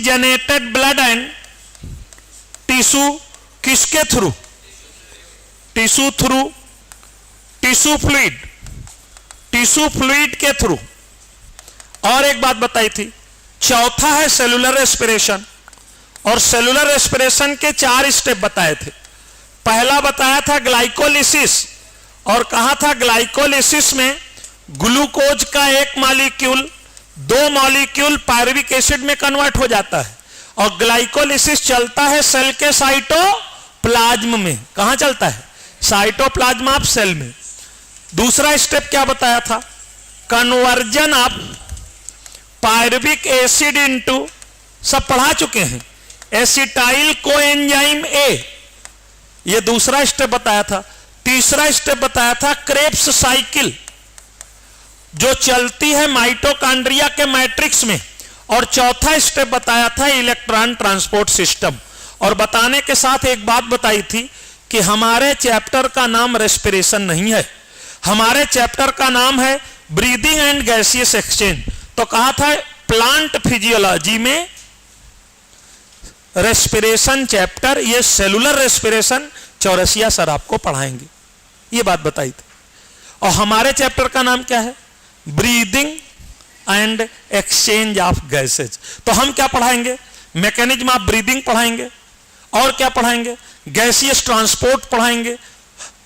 Oxygenated blood and tissue किसके through? Tissue through, tissue fluid के through. और एक बात बताई थी, चौथा है सेलुलर रेस्पिरेशन, और सेलुलर रेस्पिरेशन के 4 स्टेप बताए थे। पहला बताया था ग्लाइकोलिसिस, और कहा था ग्लाइकोलिसिस में ग्लूकोज का एक मॉलिक्यूल 2 मॉलिक्यूल पायरुविक एसिड में कन्वर्ट हो जाता है, और ग्लाइकोलिसिस चलता है सेल के साइटोप्लाज्म में। कहां चलता है? साइटोप्लाज्म ऑफ सेल में। दूसरा स्टेप क्या बताया था? Conversion of pyruvic acid into, सब पढ़ा चुके हैं, एसिटाइल कोएंजाइम ए, यह दूसरा स्टेप बताया था। तीसरा स्टेप बताया था क्रेब्स साइकिल, जो चलती है माइटोकॉन्ड्रिया के मैट्रिक्स में। और चौथा स्टेप बताया था इलेक्ट्रॉन ट्रांसपोर्ट सिस्टम। और बताने के साथ एक बात बताई थी कि हमारे चैप्टर का नाम रेस्पिरेशन नहीं है, हमारे चैप्टर का नाम है ब्रीदिंग एंड गैसियस एक्सचेंज। तो कहा था प्लांट फिजियोलॉजी में रेस्पिरेशन चैप्टर, ये सेलुलर रेस्पिरेशन चौरसिया सर आपको पढ़ाएंगे, ये बात बताई थी। और हमारे चैप्टर का नाम क्या है? Breathing and exchange of gases. तो हम क्या पढ़ाएंगे? मैकेनिज्म ऑफ ब्रीदिंग पढ़ाएंगे, और क्या पढ़ाएंगे? गैसियस ट्रांसपोर्ट पढ़ाएंगे,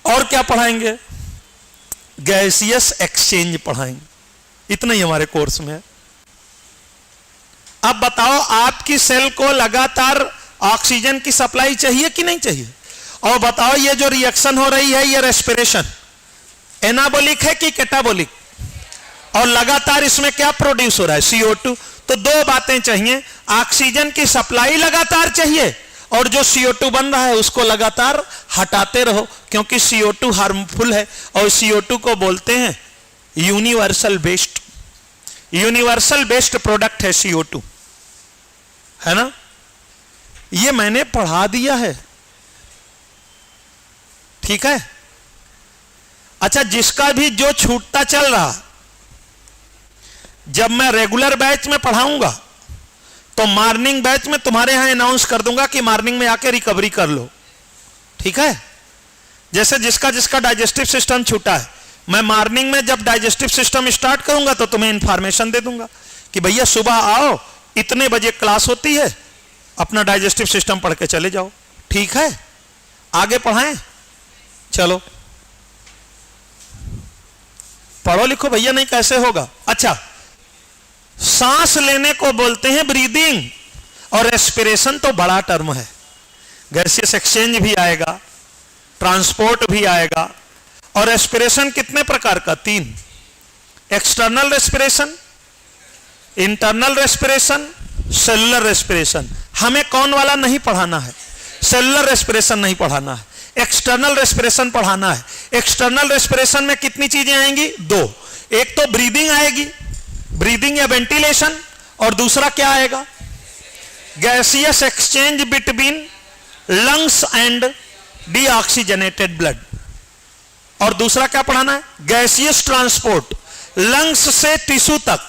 और क्या पढ़ाएंगे? गैसियस एक्सचेंज पढ़ाएंगे। इतना ही हमारे कोर्स में है। अब बताओ, आपकी सेल को लगातार ऑक्सीजन की सप्लाई चाहिए कि नहीं चाहिए? और बताओ, ये जो रिएक्शन हो रही है, ये रेस्पिरेशन एनाबोलिक है कि कैटाबोलिक? और लगातार इसमें क्या प्रोड्यूस हो रहा है? CO2। तो 2 बातें चाहिए, ऑक्सीजन की सप्लाई लगातार चाहिए, और जो CO2 बन रहा है उसको लगातार हटाते रहो, क्योंकि CO2 हार्मफुल है, और CO2 को बोलते हैं यूनिवर्सल बेस्ड प्रोडक्ट है CO2, है ना? ये मैंने पढ़ा दिया है, ठीक है? अच्छा, जिसका भी जो छूटता चल रहा, जब मैं रेगुलर बैच में पढ़ाऊंगा तो मॉर्निंग बैच में तुम्हारे यहां अनाउंस कर दूंगा कि मॉर्निंग में आके रिकवरी कर लो, ठीक है? जैसे जिसका जिसका डाइजेस्टिव सिस्टम छूटा है, मैं मॉर्निंग में जब डाइजेस्टिव सिस्टम स्टार्ट करूंगा तो तुम्हें इंफॉर्मेशन दे दूंगा कि भैया सुबह आओ, इतने बजे क्लास होती है, अपना डाइजेस्टिव सिस्टम पढ़ के चले जाओ, ठीक है? आगे पढ़ाएं, चलो पढ़ो लिखो भैया, नहीं कैसे होगा? अच्छा, सांस लेने को बोलते हैं ब्रीदिंग, और रेस्पिरेशन तो बड़ा टर्म है, गैसियस एक्सचेंज भी आएगा, ट्रांसपोर्ट भी आएगा। और रेस्पिरेशन कितने प्रकार का? 3, external respiration, internal respiration, cellular respiration. हमें कौन वाला नहीं पढ़ाना है? सेलुलर रेस्पिरेशन नहीं पढ़ाना है, एक्सटर्नल रेस्पिरेशन पढ़ाना है। एक्सटर्नल रेस्पिरेशन में कितनी चीजें आएंगी? 2, एक तो ब्रीदिंग आएगी, ब्रीदिंग या वेंटिलेशन, और दूसरा क्या आएगा? Gaseous exchange between lungs and deoxygenated blood. और दूसरा क्या पढ़ाना है? गैसियस ट्रांसपोर्ट, लंग्स से टिश्यू तक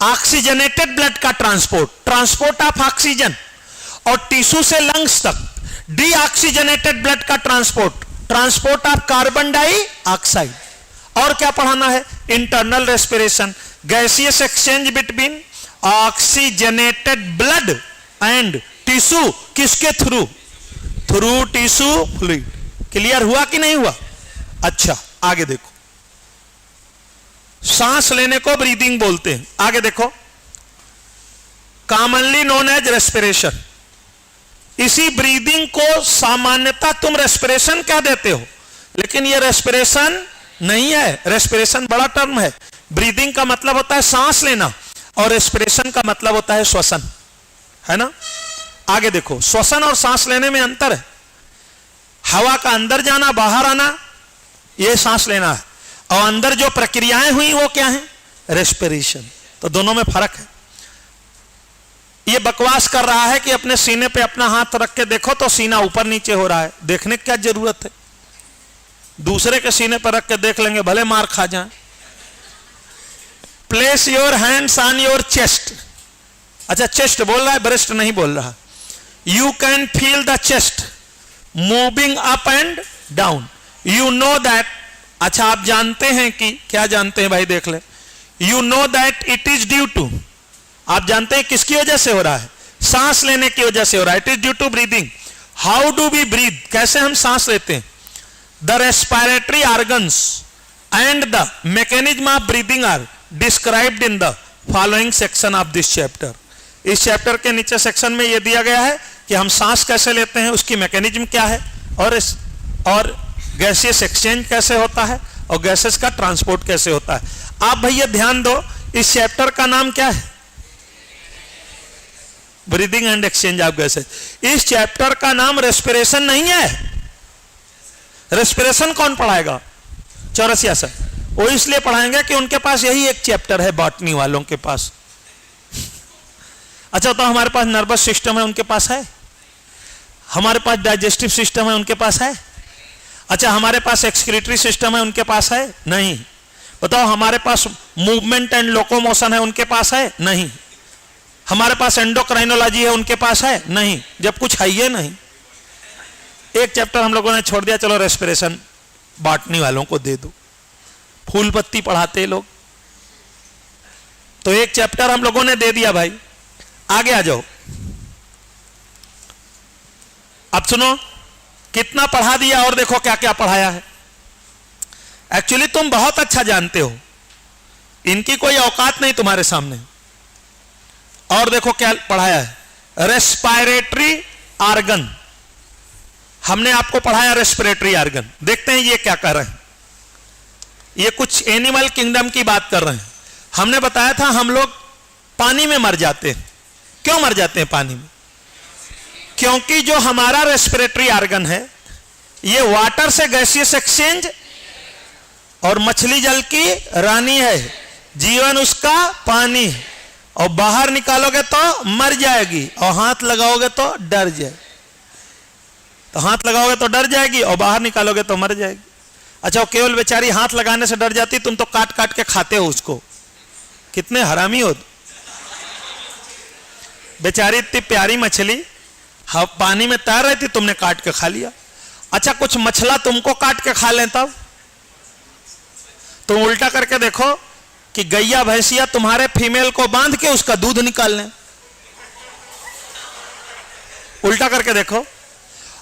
ऑक्सीजनेटेड ब्लड का ट्रांसपोर्ट ऑफ ऑक्सीजन, और टिश्यू से लंग्स तक डीऑक्सीजनेटेड ब्लड का ट्रांसपोर्ट ऑफ कार्बन डाइऑक्साइड। और क्या पढ़ाना है? Internal respiration, gaseous exchange between oxygenated blood and tissue, किसके through? Through tissue fluid. Clear हुआ कि नहीं हुआ? अच्छा, आगे देखो, सांस लेने को ब्रीदिंग बोलते हैं। आगे देखो, कॉमनली नोन एज रेस्पिरेशन। इसी ब्रीदिंग को सामान्यतः तुम रेस्पिरेशन क्या देते हो, लेकिन यह रेस्पिरेशन नहीं है, रेस्पिरेशन बड़ा टर्म है। ब्रीदिंग का मतलब होता है सांस लेना, और रेस्पिरेशन का मतलब होता है श्वसन, है ना? आगे देखो, श्वसन और सांस लेने में अंतर है। हवा का अंदर जाना, बाहर आना, यह सांस लेना है, और अंदर जो प्रक्रियाएं हुई वो क्या है? रेस्पिरेशन। तो दोनों में फर्क है। ये बकवास कर रहा है कि अपने सीने पे अपना हाथ रख के देखो तो सीना ऊपर नीचे हो रहा है, देखने की क्या जरूरत है? दूसरे के सीने पर रख के देख लेंगे, भले मार खा जाए। Place your hands on your chest. अच्छा चेस्ट बोल रहा है, ब्रेस्ट नहीं बोल रहा। You can feel the chest moving up and down, you know that. अच्छा आप जानते हैं कि, क्या जानते हैं भाई देख ले, you know that it is due to, आप जानते हैं किसकी वजह से हो रहा है, सांस लेने की वजह से हो रहा है। It is due to breathing. How do we breathe, कैसे हम सांस लेते हैं। The respiratory organs and the mechanism of breathing are described in the following section of this chapter. इस चैप्टर के नीचे सेक्शन में यह दिया गया है कि हम सांस कैसे लेते हैं, उसकी मैकेनिज्म क्या है, और गैसियस एक्सचेंज कैसे होता है, और गैसेस का ट्रांसपोर्ट कैसे होता है। आप भैया ध्यान दो, इस चैप्टर का नाम क्या है, breathing and exchange of gases. इस चैप्टर का नाम रेस्पिरेशन नहीं है। रेस्पिरेशन कौन पढ़ाएगा, चौरसिया सर, वो इसलिए पढ़ाएंगे कि उनके पास यही एक चैप्टर है बॉटनी वालों के पास। अच्छा तो हमारे पास नर्वस सिस्टम है, उनके पास है। हमारे पास डाइजेस्टिव सिस्टम है, उनके पास है। अच्छा हमारे पास एक्सक्रीटरी सिस्टम है, उनके पास है नहीं। बताओ हमारे पास मूवमेंट एंड लोकोमोशन है, उनके पास है नहीं। हमारे पास एंडोक्राइनोलॉजी है, उनके पास है नहीं। जब कुछ है ही नहीं, एक चैप्टर हम लोगों ने छोड़ दिया, चलो रेस्पिरेशन बॉटनी वालों को दे दो, फूल पत्ती पढ़ाते लोग। तो एक चैप्टर हम लोगों ने दे दिया भाई, आगे आ जाओ। अब सुनो कितना पढ़ा दिया और देखो क्या क्या पढ़ाया है। एक्चुअली तुम बहुत अच्छा जानते हो, इनकी कोई औकात नहीं तुम्हारे सामने। और देखो क्या पढ़ाया है, रेस्पिरेटरी ऑर्गन। हमने आपको पढ़ाया रेस्पिरेटरी ऑर्गन। देखते हैं ये क्या कर रहे हैं। ये कुछ एनिमल किंगडम की बात कर रहे हैं। हमने बताया था हम लोग पानी में मर जाते हैं। क्यों मर जाते हैं पानी में, क्योंकि जो हमारा रेस्पिरेटरी ऑर्गन है ये वाटर से गैसियस एक्सचेंज, और मछली जल की रानी है, जीवन उसका पानी है, और बाहर निकालोगे तो मर जाएगी, और हाथ लगाओगे तो डर जाएगी। तो हाथ लगाओगे तो डर जाएगी, और बाहर निकालोगे तो मर जाएगी। अच्छा वो केवल बेचारी हाथ लगाने से डर जाती, तुम तो काट काट के खाते हो उसको। कितने हरामी हो, बेचारी इतनी प्यारी मछली पानी में तैर रही थी, तुमने काट के खा लिया। अच्छा कुछ मछला तुमको काट के खा लें तब, तो उल्टा करके देखो कि गैया भैंसिया तुम्हारे फीमेल को बांध के उसका दूध निकाल लें। उल्टा करके देखो।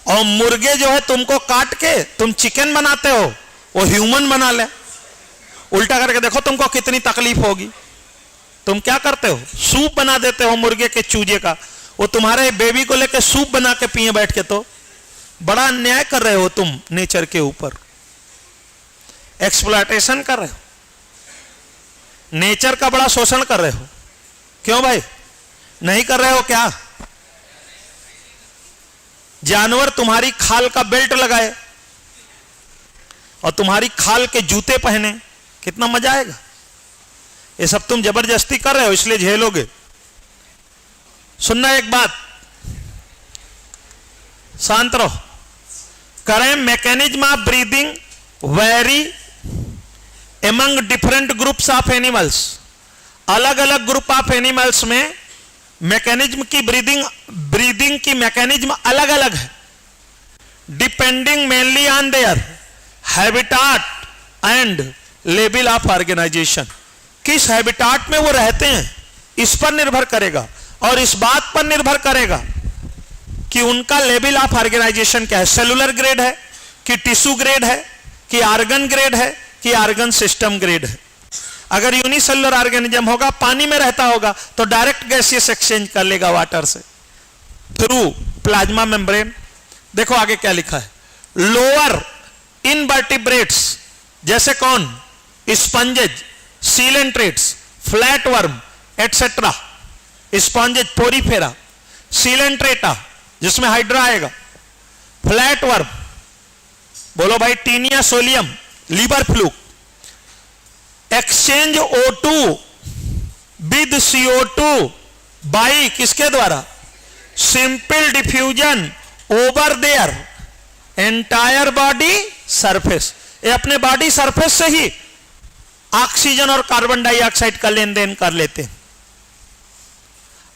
और मुर्गे जो है तुमको काट के तुम चिकन बनाते हो, वो ह्यूमन बना ले। उल्टा करके देखो तुमको कितनी तकलीफ होगी। तुम क्या करते हो, सूप बना देते हो मुर्गे के चूजे का, वो तुम्हारे बेबी को लेके सूप बना के पिए बैठ के। तो बड़ा अन्याय कर रहे हो तुम नेचर के ऊपर, एक्सप्लॉयटेशन कर रहे हो, नेचर का बड़ा शोषण कर रहे हो। क्यों भाई, नहीं कर रहे हो क्या? जानवर तुम्हारी खाल का बेल्ट लगाए और तुम्हारी खाल के जूते पहने, कितना मजा आएगा। ये सब तुम जबरदस्ती कर रहे हो, इसलिए झेलोगे। सुनना एक बात, शांत रहो। करें mechanism of breathing vary among different groups of animals. अलग अलग ग्रुप ऑफ एनिमल्स में मैकेनिज्म की ब्रीदिंग की मैकेनिज्म अलग अलग है, depending mainly on their habitat and level of organisation. किस हैबिटाट में वो रहते हैं इस पर निर्भर करेगा, और इस बात पर निर्भर करेगा कि उनका लेवल ऑफ ऑर्गेनाइजेशन क्या है। सेलुलर ग्रेड है कि टिश्यू ग्रेड है कि ऑर्गन ग्रेड है कि ऑर्गन सिस्टम ग्रेड है। अगर यूनिसेलुलर ऑर्गेनिज्म होगा, पानी में रहता होगा, तो डायरेक्ट गैसियस एक्सचेंज कर लेगा वाटर से थ्रू प्लाज्मा मेम्ब्रेन। देखो आगे क्या लिखा है, लोअर इनवर्टिब्रेट्स जैसे कौन, sponges, coelenterates, flatworm etcetera, sponges porifera, coelenterata जिसमें हाइड्रा आएगा, फ्लैटवर्म बोलो भाई taenia solium, liver fluke, exchange O2 with CO2 by किसके द्वारा, simple diffusion over their entire body surface. ये अपने बॉडी सरफेस से ही ऑक्सीजन और कार्बन डाइऑक्साइड का लेन देन कर लेते हैं।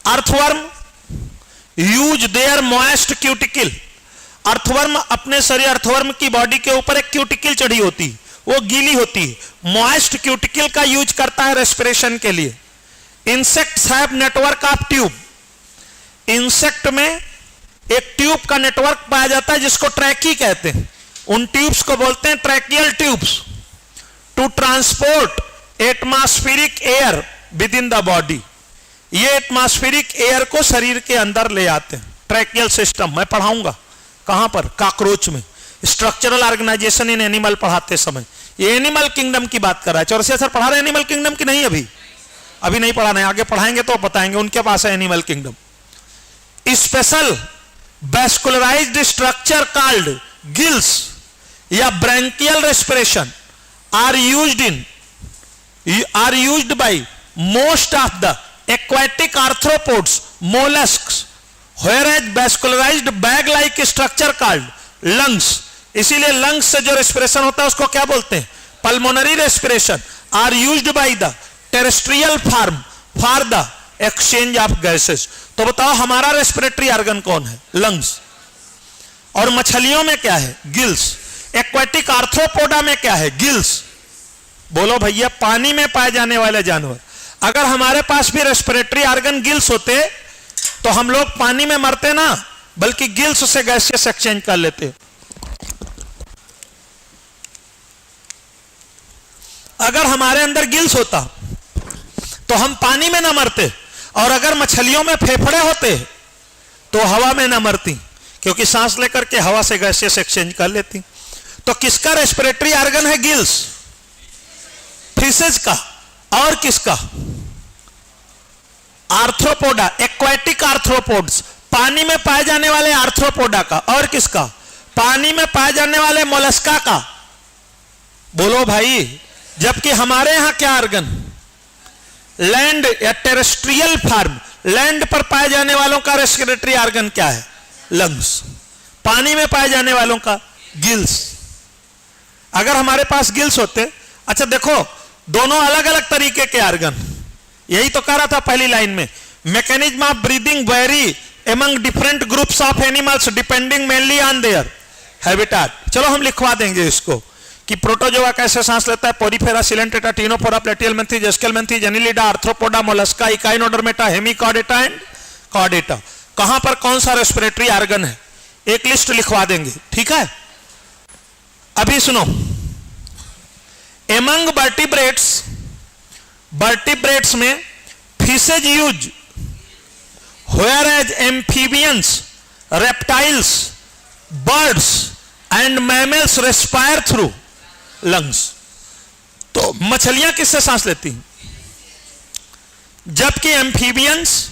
Earthworm use their moist cuticle, earthworm अपने शरीर, अर्थवर्म की बॉडी के ऊपर एक क्यूटिकल चढ़ी होती है, वो गीली होती है, मॉइस्ट क्यूटिकल का यूज करता है रेस्पिरेशन के लिए। Insects have network of tube, insect में एक ट्यूब का नेटवर्क पाया जाता है जिसको ट्रैकी कहते हैं, उन ट्यूब्स को बोलते हैं tracheal tubes, to transport atmospheric air within the body, ये एटमॉस्फेरिक एयर को शरीर के अंदर ले आते हैं। ट्रैकियल सिस्टम मैं पढ़ाऊंगा, कहां पर, कॉकरोच में, स्ट्रक्चरल ऑर्गेनाइजेशन इन एनिमल पढ़ाते समय। ये एनिमल किंगडम की बात कर रहा है। चौरसिया सर पढ़ा रहे एनिमल किंगडम की नहीं? अभी नहीं पढ़ाना है, आगे पढ़ाएंगे तो बताएंगे, उनके पास है animal kingdom. Special vascularized structure called gills या branchial respiration are used by most of the aquatic arthropods, mollusks, whereas vascularized bag like structure called lungs, इसीलिए lungs से जो respiration होता है उसको क्या बोलते हैं, pulmonary respiration, are used by the terrestrial form for the exchange of gases। तो बताओ हमारा रेस्पिरेटरी ऑर्गन कौन है? लंग्स। और मछलियों में क्या है? गिल्स। एक्वाटिक आर्थ्रोपोडा में क्या है? गिल्स। बोलो भैया, पानी में पाए जाने वाले जानवर, अगर हमारे पास भी रेस्पिरेटरी ऑर्गन गिल्स होते तो हम लोग पानी में मरते ना, बल्कि गिल्स से गैसेस एक्सचेंज कर लेते। अगर हमारे अंदर गिल्स होता तो हम पानी में ना मरते, और अगर मछलियों में फेफड़े होते तो हवा में ना मरती, क्योंकि सांस लेकर के हवा से गैसेस एक्सचेंज कर लेती। तो किसका रेस्पिरेटरी ऑर्गन है? गिल्स। फिशेज का। और किसका? आर्थ्रोपोडा, एक्वाटिक आर्थ्रोपोड्स, पानी में पाए जाने वाले आर्थ्रोपोडा का। और किसका? पानी में पाए जाने वाले मोलस्का का। बोलो भाई, जबकि हमारे यहां क्या ऑर्गन, लैंड या टेरेस्ट्रियल फॉर्म, लैंड पर पाए जाने वालों का रेस्पिरेटरी ऑर्गन क्या है? लंग्स। पानी में पाए जाने वालों का गिल्स। अगर हमारे पास गिल्स होते, अच्छा देखो, दोनों अलग अलग तरीके के ऑर्गन, यही तो कह रहा था पहली लाइन में, mechanism of breathing vary among different groups of animals depending mainly on their habitat. चलो हम लिखवा देंगे इसको कि प्रोटोजोआ कैसे सांस लेता है, porifera, coelenterata, ctenophora, platyhelminthes, aschelminthes, annelida, arthropoda, mollusca, echinodermata, hemichordata and chordata. कहां पर कौन सा रेस्पिरेटरी ऑर्गन है, एक लिस्ट लिखवा देंगे, ठीक है? अभी सुनो, एमंग वर्टिब्रेट्स में fishes use, whereas amphibians, reptiles, birds and mammals respire through lungs। तो मछलियां किससे सांस लेती हैं? जबकि एम्फीबियंस,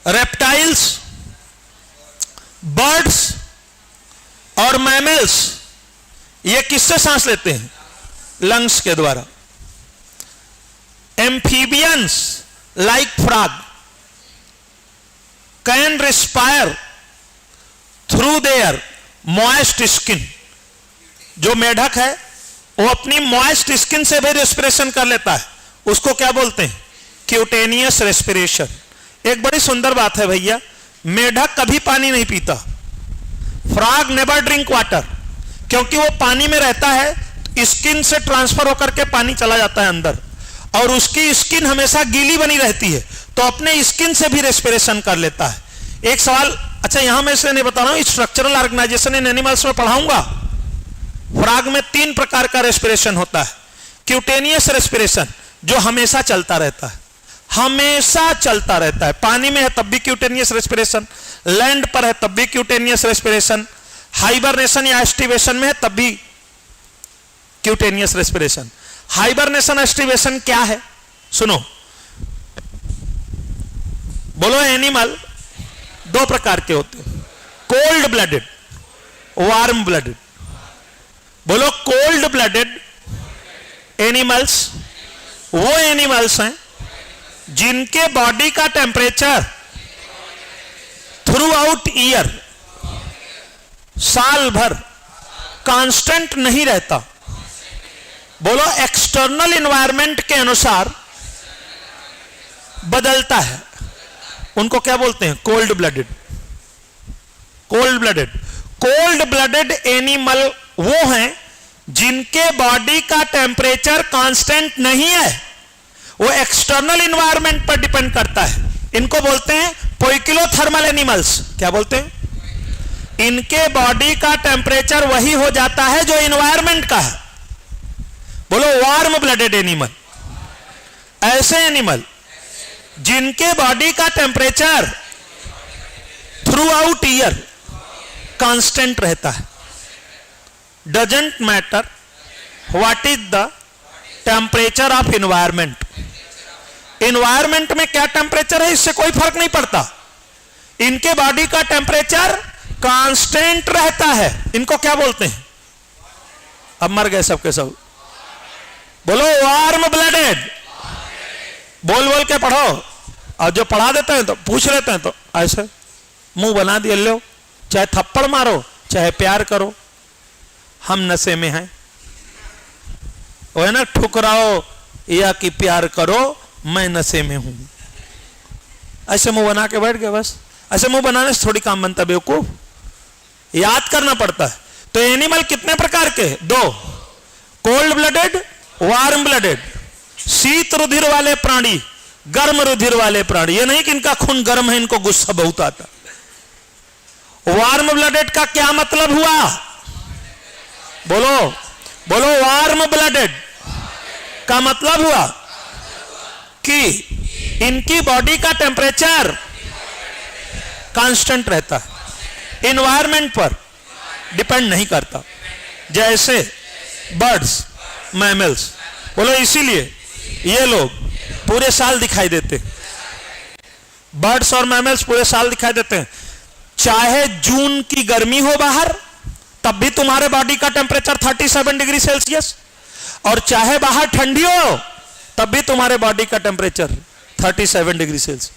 रेप्टाइल्स, बर्ड्स और मैमल्स ये किससे सांस लेते हैं? लंग्स के द्वारा। Amphibians like frog can respire through their moist skin. जो मेढक है वो अपनी मॉइस्ट स्किन से भी रेस्पिरेशन कर लेता है, उसको क्या बोलते हैं? Cutaneous respiration. एक बड़ी सुंदर बात है भैया, मेढक कभी पानी नहीं पीता। फ्रॉग नेवर ड्रिंक वाटर, क्योंकि वो पानी में रहता है, स्किन से ट्रांसफर होकर के पानी चला जाता है अंदर, और उसकी स्किन हमेशा गीली बनी रहती है, तो अपने स्किन से भी रेस्पिरेशन कर लेता है। एक सवाल, अच्छा यहां मैं इसलिए नहीं बता रहा हूं, स्ट्रक्चरल ऑर्गेनाइजेशन इन एनिमल्स में पढ़ाऊंगा। फ्रॉग में 3 प्रकार का रेस्पिरेशन होता है। क्यूटेनियस रेस्पिरेशन, जो हमेशा चलता रहता है, हमेशा चलता रहता है, पानी में है तब भी क्यूटेनियस रेस्पिरेशन, लैंड पर है तब भी क्यूटेनियस रेस्पिरेशन, हाइबरनेशन या एस्टिवेशन में है तब भी क्यूटेनियस रेस्पिरेशन। हाइबरनेशन एस्टिवेशन क्या है? सुनो, बोलो, एनिमल 2 प्रकार के होते हैं, कोल्ड ब्लडेड, वार्म ब्लडेड। बोलो, कोल्ड ब्लडेड एनिमल्स वो एनिमल्स हैं जिनके बॉडी का टेम्परेचर थ्रू आउट ईयर, साल भर कांस्टेंट नहीं रहता। बोलो, एक्सटर्नल एनवायरनमेंट के अनुसार बदलता है, उनको क्या बोलते हैं? Cold blooded. Cold blooded, cold blooded animal वो हैं जिनके बॉडी का टेम्परेचर कांस्टेंट नहीं है, वो एक्सटर्नल इन्वायरमेंट पर डिपेंड करता है। इनको बोलते हैं पोइकिलोथर्मल एनिमल्स। क्या बोलते हैं? इनके बॉडी का टेम्परेचर वही हो जाता है जो इन्वायरमेंट का है। बोलो वार्म ब्लडेड एनिमल। ऐसे एनिमल जिनके बॉडी का temperature through out year constant रहता है। Doesn't matter what is the temperature of environment. Environment में क्या टेम्परेचर है इससे कोई फर्क नहीं पड़ता, इनके बॉडी का टेम्परेचर कांस्टेंट रहता है। इनको क्या बोलते हैं? अब मर गए सबके सब। बोलो वार्म ब्लडेड। बोल बोल के पढ़ो, और जो पढ़ा देते हैं तो पूछ लेते हैं तो ऐसे मुंह बना दिए, लो चाहे थप्पड़ मारो चाहे प्यार करो, हम नशे में हैं। वो है ना, ठुकराओ या कि प्यार करो, मैं नशे में हूं। ऐसे मुंह बना के बैठ गए बस। ऐसे मुंह बनाने से थोड़ी काम बनता बेवकूफ, याद करना पड़ता है। तो एनिमल कितने प्रकार के? दो, कोल्ड ब्लडेड, वार्म ब्लडेड। शीत रुधिर वाले प्राणी, गर्म रुधिर वाले प्राणी। ये नहीं कि इनका खून गर्म है इनको गुस्सा बहुत आता। वार्म ब्लडेड का क्या मतलब हुआ? बोलो बोलो, वार्म ब्लडेड का मतलब हुआ कि इनकी बॉडी का टेम्परेचर कांस्टेंट रहता है, इन्वायरमेंट पर डिपेंड नहीं करता, जैसे बर्ड्स, मैमल्स। बोलो इसीलिए ये लोग पूरे साल दिखाई देते, बर्ड्स और मैमल्स पूरे साल दिखाई देते हैं। चाहे जून की गर्मी हो बाहर, तब भी तुम्हारे बॉडी का टेम्परेचर 37 डिग्री सेल्सियस, और चाहे बाहर ठंडी हो तब भी तुम्हारे बॉडी का टेम्परेचर 37 डिग्री सेल्सियस।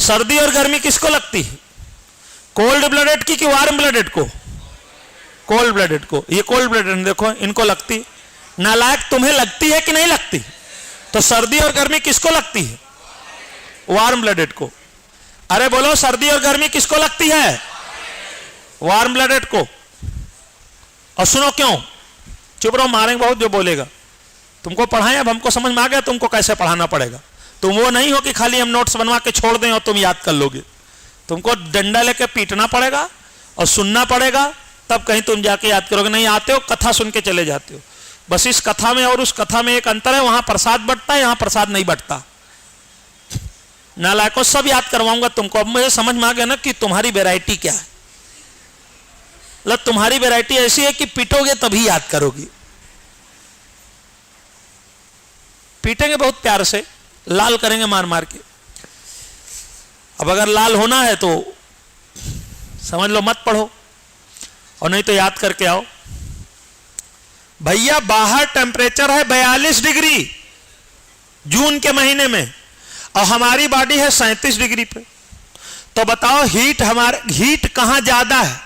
सर्दी और गर्मी किसको लगती है? कोल्ड ब्लडेड की कि वार्म ब्लडेड को? कोल्ड ब्लडेड को। ये कोल्ड ब्लडेड देखो, इनको लगती है। नालायक, तुम्हें लगती है कि नहीं लगती? तो सर्दी और गर्मी किसको लगती है? वार्म ब्लडेड को। अरे बोलो, सर्दी और गर्मी किसको लगती है? वार्म ब्लडेड को। और सुनो क्यों, चुप रहो, मारेंगे बहुत जो बोलेगा। तुमको पढ़ाएं, अब हमको समझ में आ गया तुमको कैसे पढ़ाना पड़ेगा। तुम वो नहीं हो कि खाली हम नोट्स बनवा के छोड़ दें और तुम याद कर लोगे। तुमको डंडा लेके पीटना पड़ेगा और सुनना पड़ेगा, तब कहीं तुम जाके याद करोगे। नहीं आते हो, कथा सुन के चले जाते हो। बस इस कथा में और उस कथा में एक अंतर है, वहां प्रसाद बंटता है, यहां प्रसाद नहीं बंटता। नालायकों, सब याद करवाऊंगा तुमको। अब मुझे समझ में आ गया ना कि तुम्हारी वैरायटी क्या है। मतलब तुम्हारी वैरायटी ऐसी है कि पीटोगे तभी याद करोगी। पीटेंगे बहुत प्यार से, लाल करेंगे मार मार के। अब अगर लाल होना है तो समझ लो मत पढ़ो, और नहीं तो याद करके आओ। भैया बाहर टेम्परेचर है 42 डिग्री जून के महीने में, और हमारी बॉडी है 37 डिग्री पे। तो बताओ हीट कहां ज्यादा है?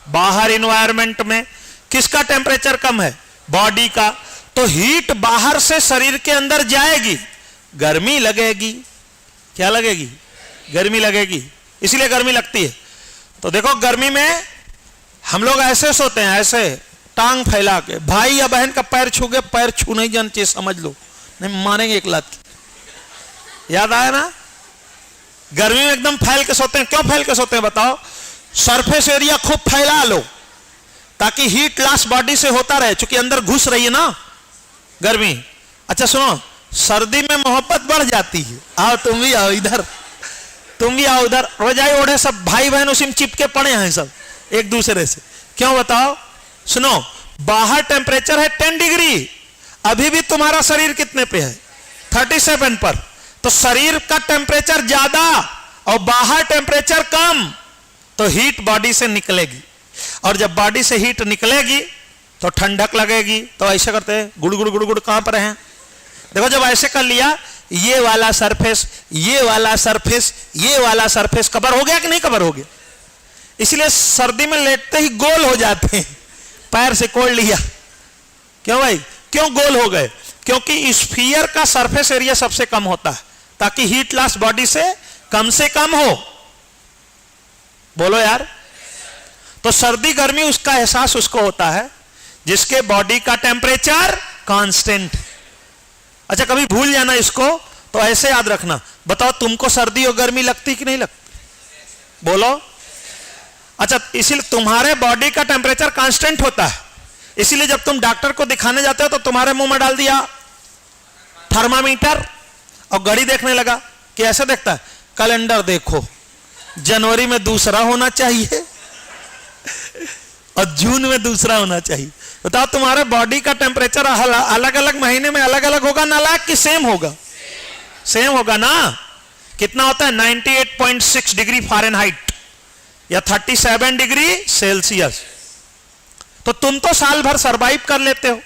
बाहर इन्वायरमेंट में। किसका टेम्परेचर कम है? बॉडी का। तो हीट बाहर से शरीर के अंदर जाएगी, गर्मी लगेगी। क्या लगेगी? गर्मी लगेगी, इसलिए गर्मी लगती है। तो देखो गर्मी में हम लोग ऐसे सोते हैं, ऐसे टांग फैला के। भाई या बहन का पैर छू के, पैर छू नहीं जाना चाहिए, समझ लो, नहीं मारेंगे एक लात की। याद आया ना? गर्मी में एकदम फैल के सोते हैं। क्यों फैल के सोते हैं बताओ? सरफेस एरिया खूब फैला लो ताकि हीट लॉस बॉडी से होता रहे, क्योंकि अंदर घुस रही है ना गर्मी। अच्छा सुनो, सर्दी में मोहब्बत बढ़ जाती है। आओ तुम भी आओ इधर, तुम भी आओ उधर। रजाई ओढ़े सब भाई बहन उसी में चिपके पड़े हैं सब एक दूसरे से। क्यों बताओ? सुनो, बाहर टेम्परेचर है 10 डिग्री, अभी भी तुम्हारा शरीर कितने पे है? 37 पर। तो शरीर का टेम्परेचर ज्यादा और बाहर टेम्परेचर कम, तो हीट बॉडी से निकलेगी, और जब बॉडी से हीट निकलेगी तो ठंडक लगेगी। तो ऐसे करते हैं, गुड़ गुड़ गुड़ गुड़ कहां पर है? देखो जब ऐसे कर लिया, ये वाला सरफेस, ये वाला सरफेस, ये वाला सरफेस कवर हो गया कि नहीं कवर हो गया? इसलिए सर्दी में लेटते ही गोल हो जाते हैं, पैर से कोड़ लिया। क्यों भाई, क्यों गोल हो गए? क्योंकि स्फीयर का सरफेस एरिया सबसे कम होता है। ताकि हीट लॉस बॉडी से कम हो। बोलो यार। तो सर्दी गर्मी उसका एहसास उसको होता है जिसके बॉडी का टेम्परेचर कांस्टेंट। अच्छा, कभी भूल जाना इसको, तो ऐसे याद रखना। बताओ तुमको सर्दी और गर्मी लगती कि नहीं लगती? बोलो। अच्छा, इसीलिए तुम्हारे बॉडी का टेम्परेचर कांस्टेंट होता है, इसीलिए जब तुम डॉक्टर को दिखाने जाते हो तो तुम्हारे मुंह में डाल दिया थर्मामीटर और घड़ी देखने लगा कि ऐसे देखता है, कैलेंडर देखो, जनवरी में दूसरा होना चाहिए और जून में दूसरा होना चाहिए। बताओ तुम्हारे बॉडी का टेम्परेचर अलग अलग महीने में अलग अलग होगा ना, कि सेम होगा? सेम होगा ना। कितना होता है? 98.6 डिग्री फ़ारेनहाइट या 37 डिग्री सेल्सियस। तो तुम तो साल भर सरवाइव कर लेते हो।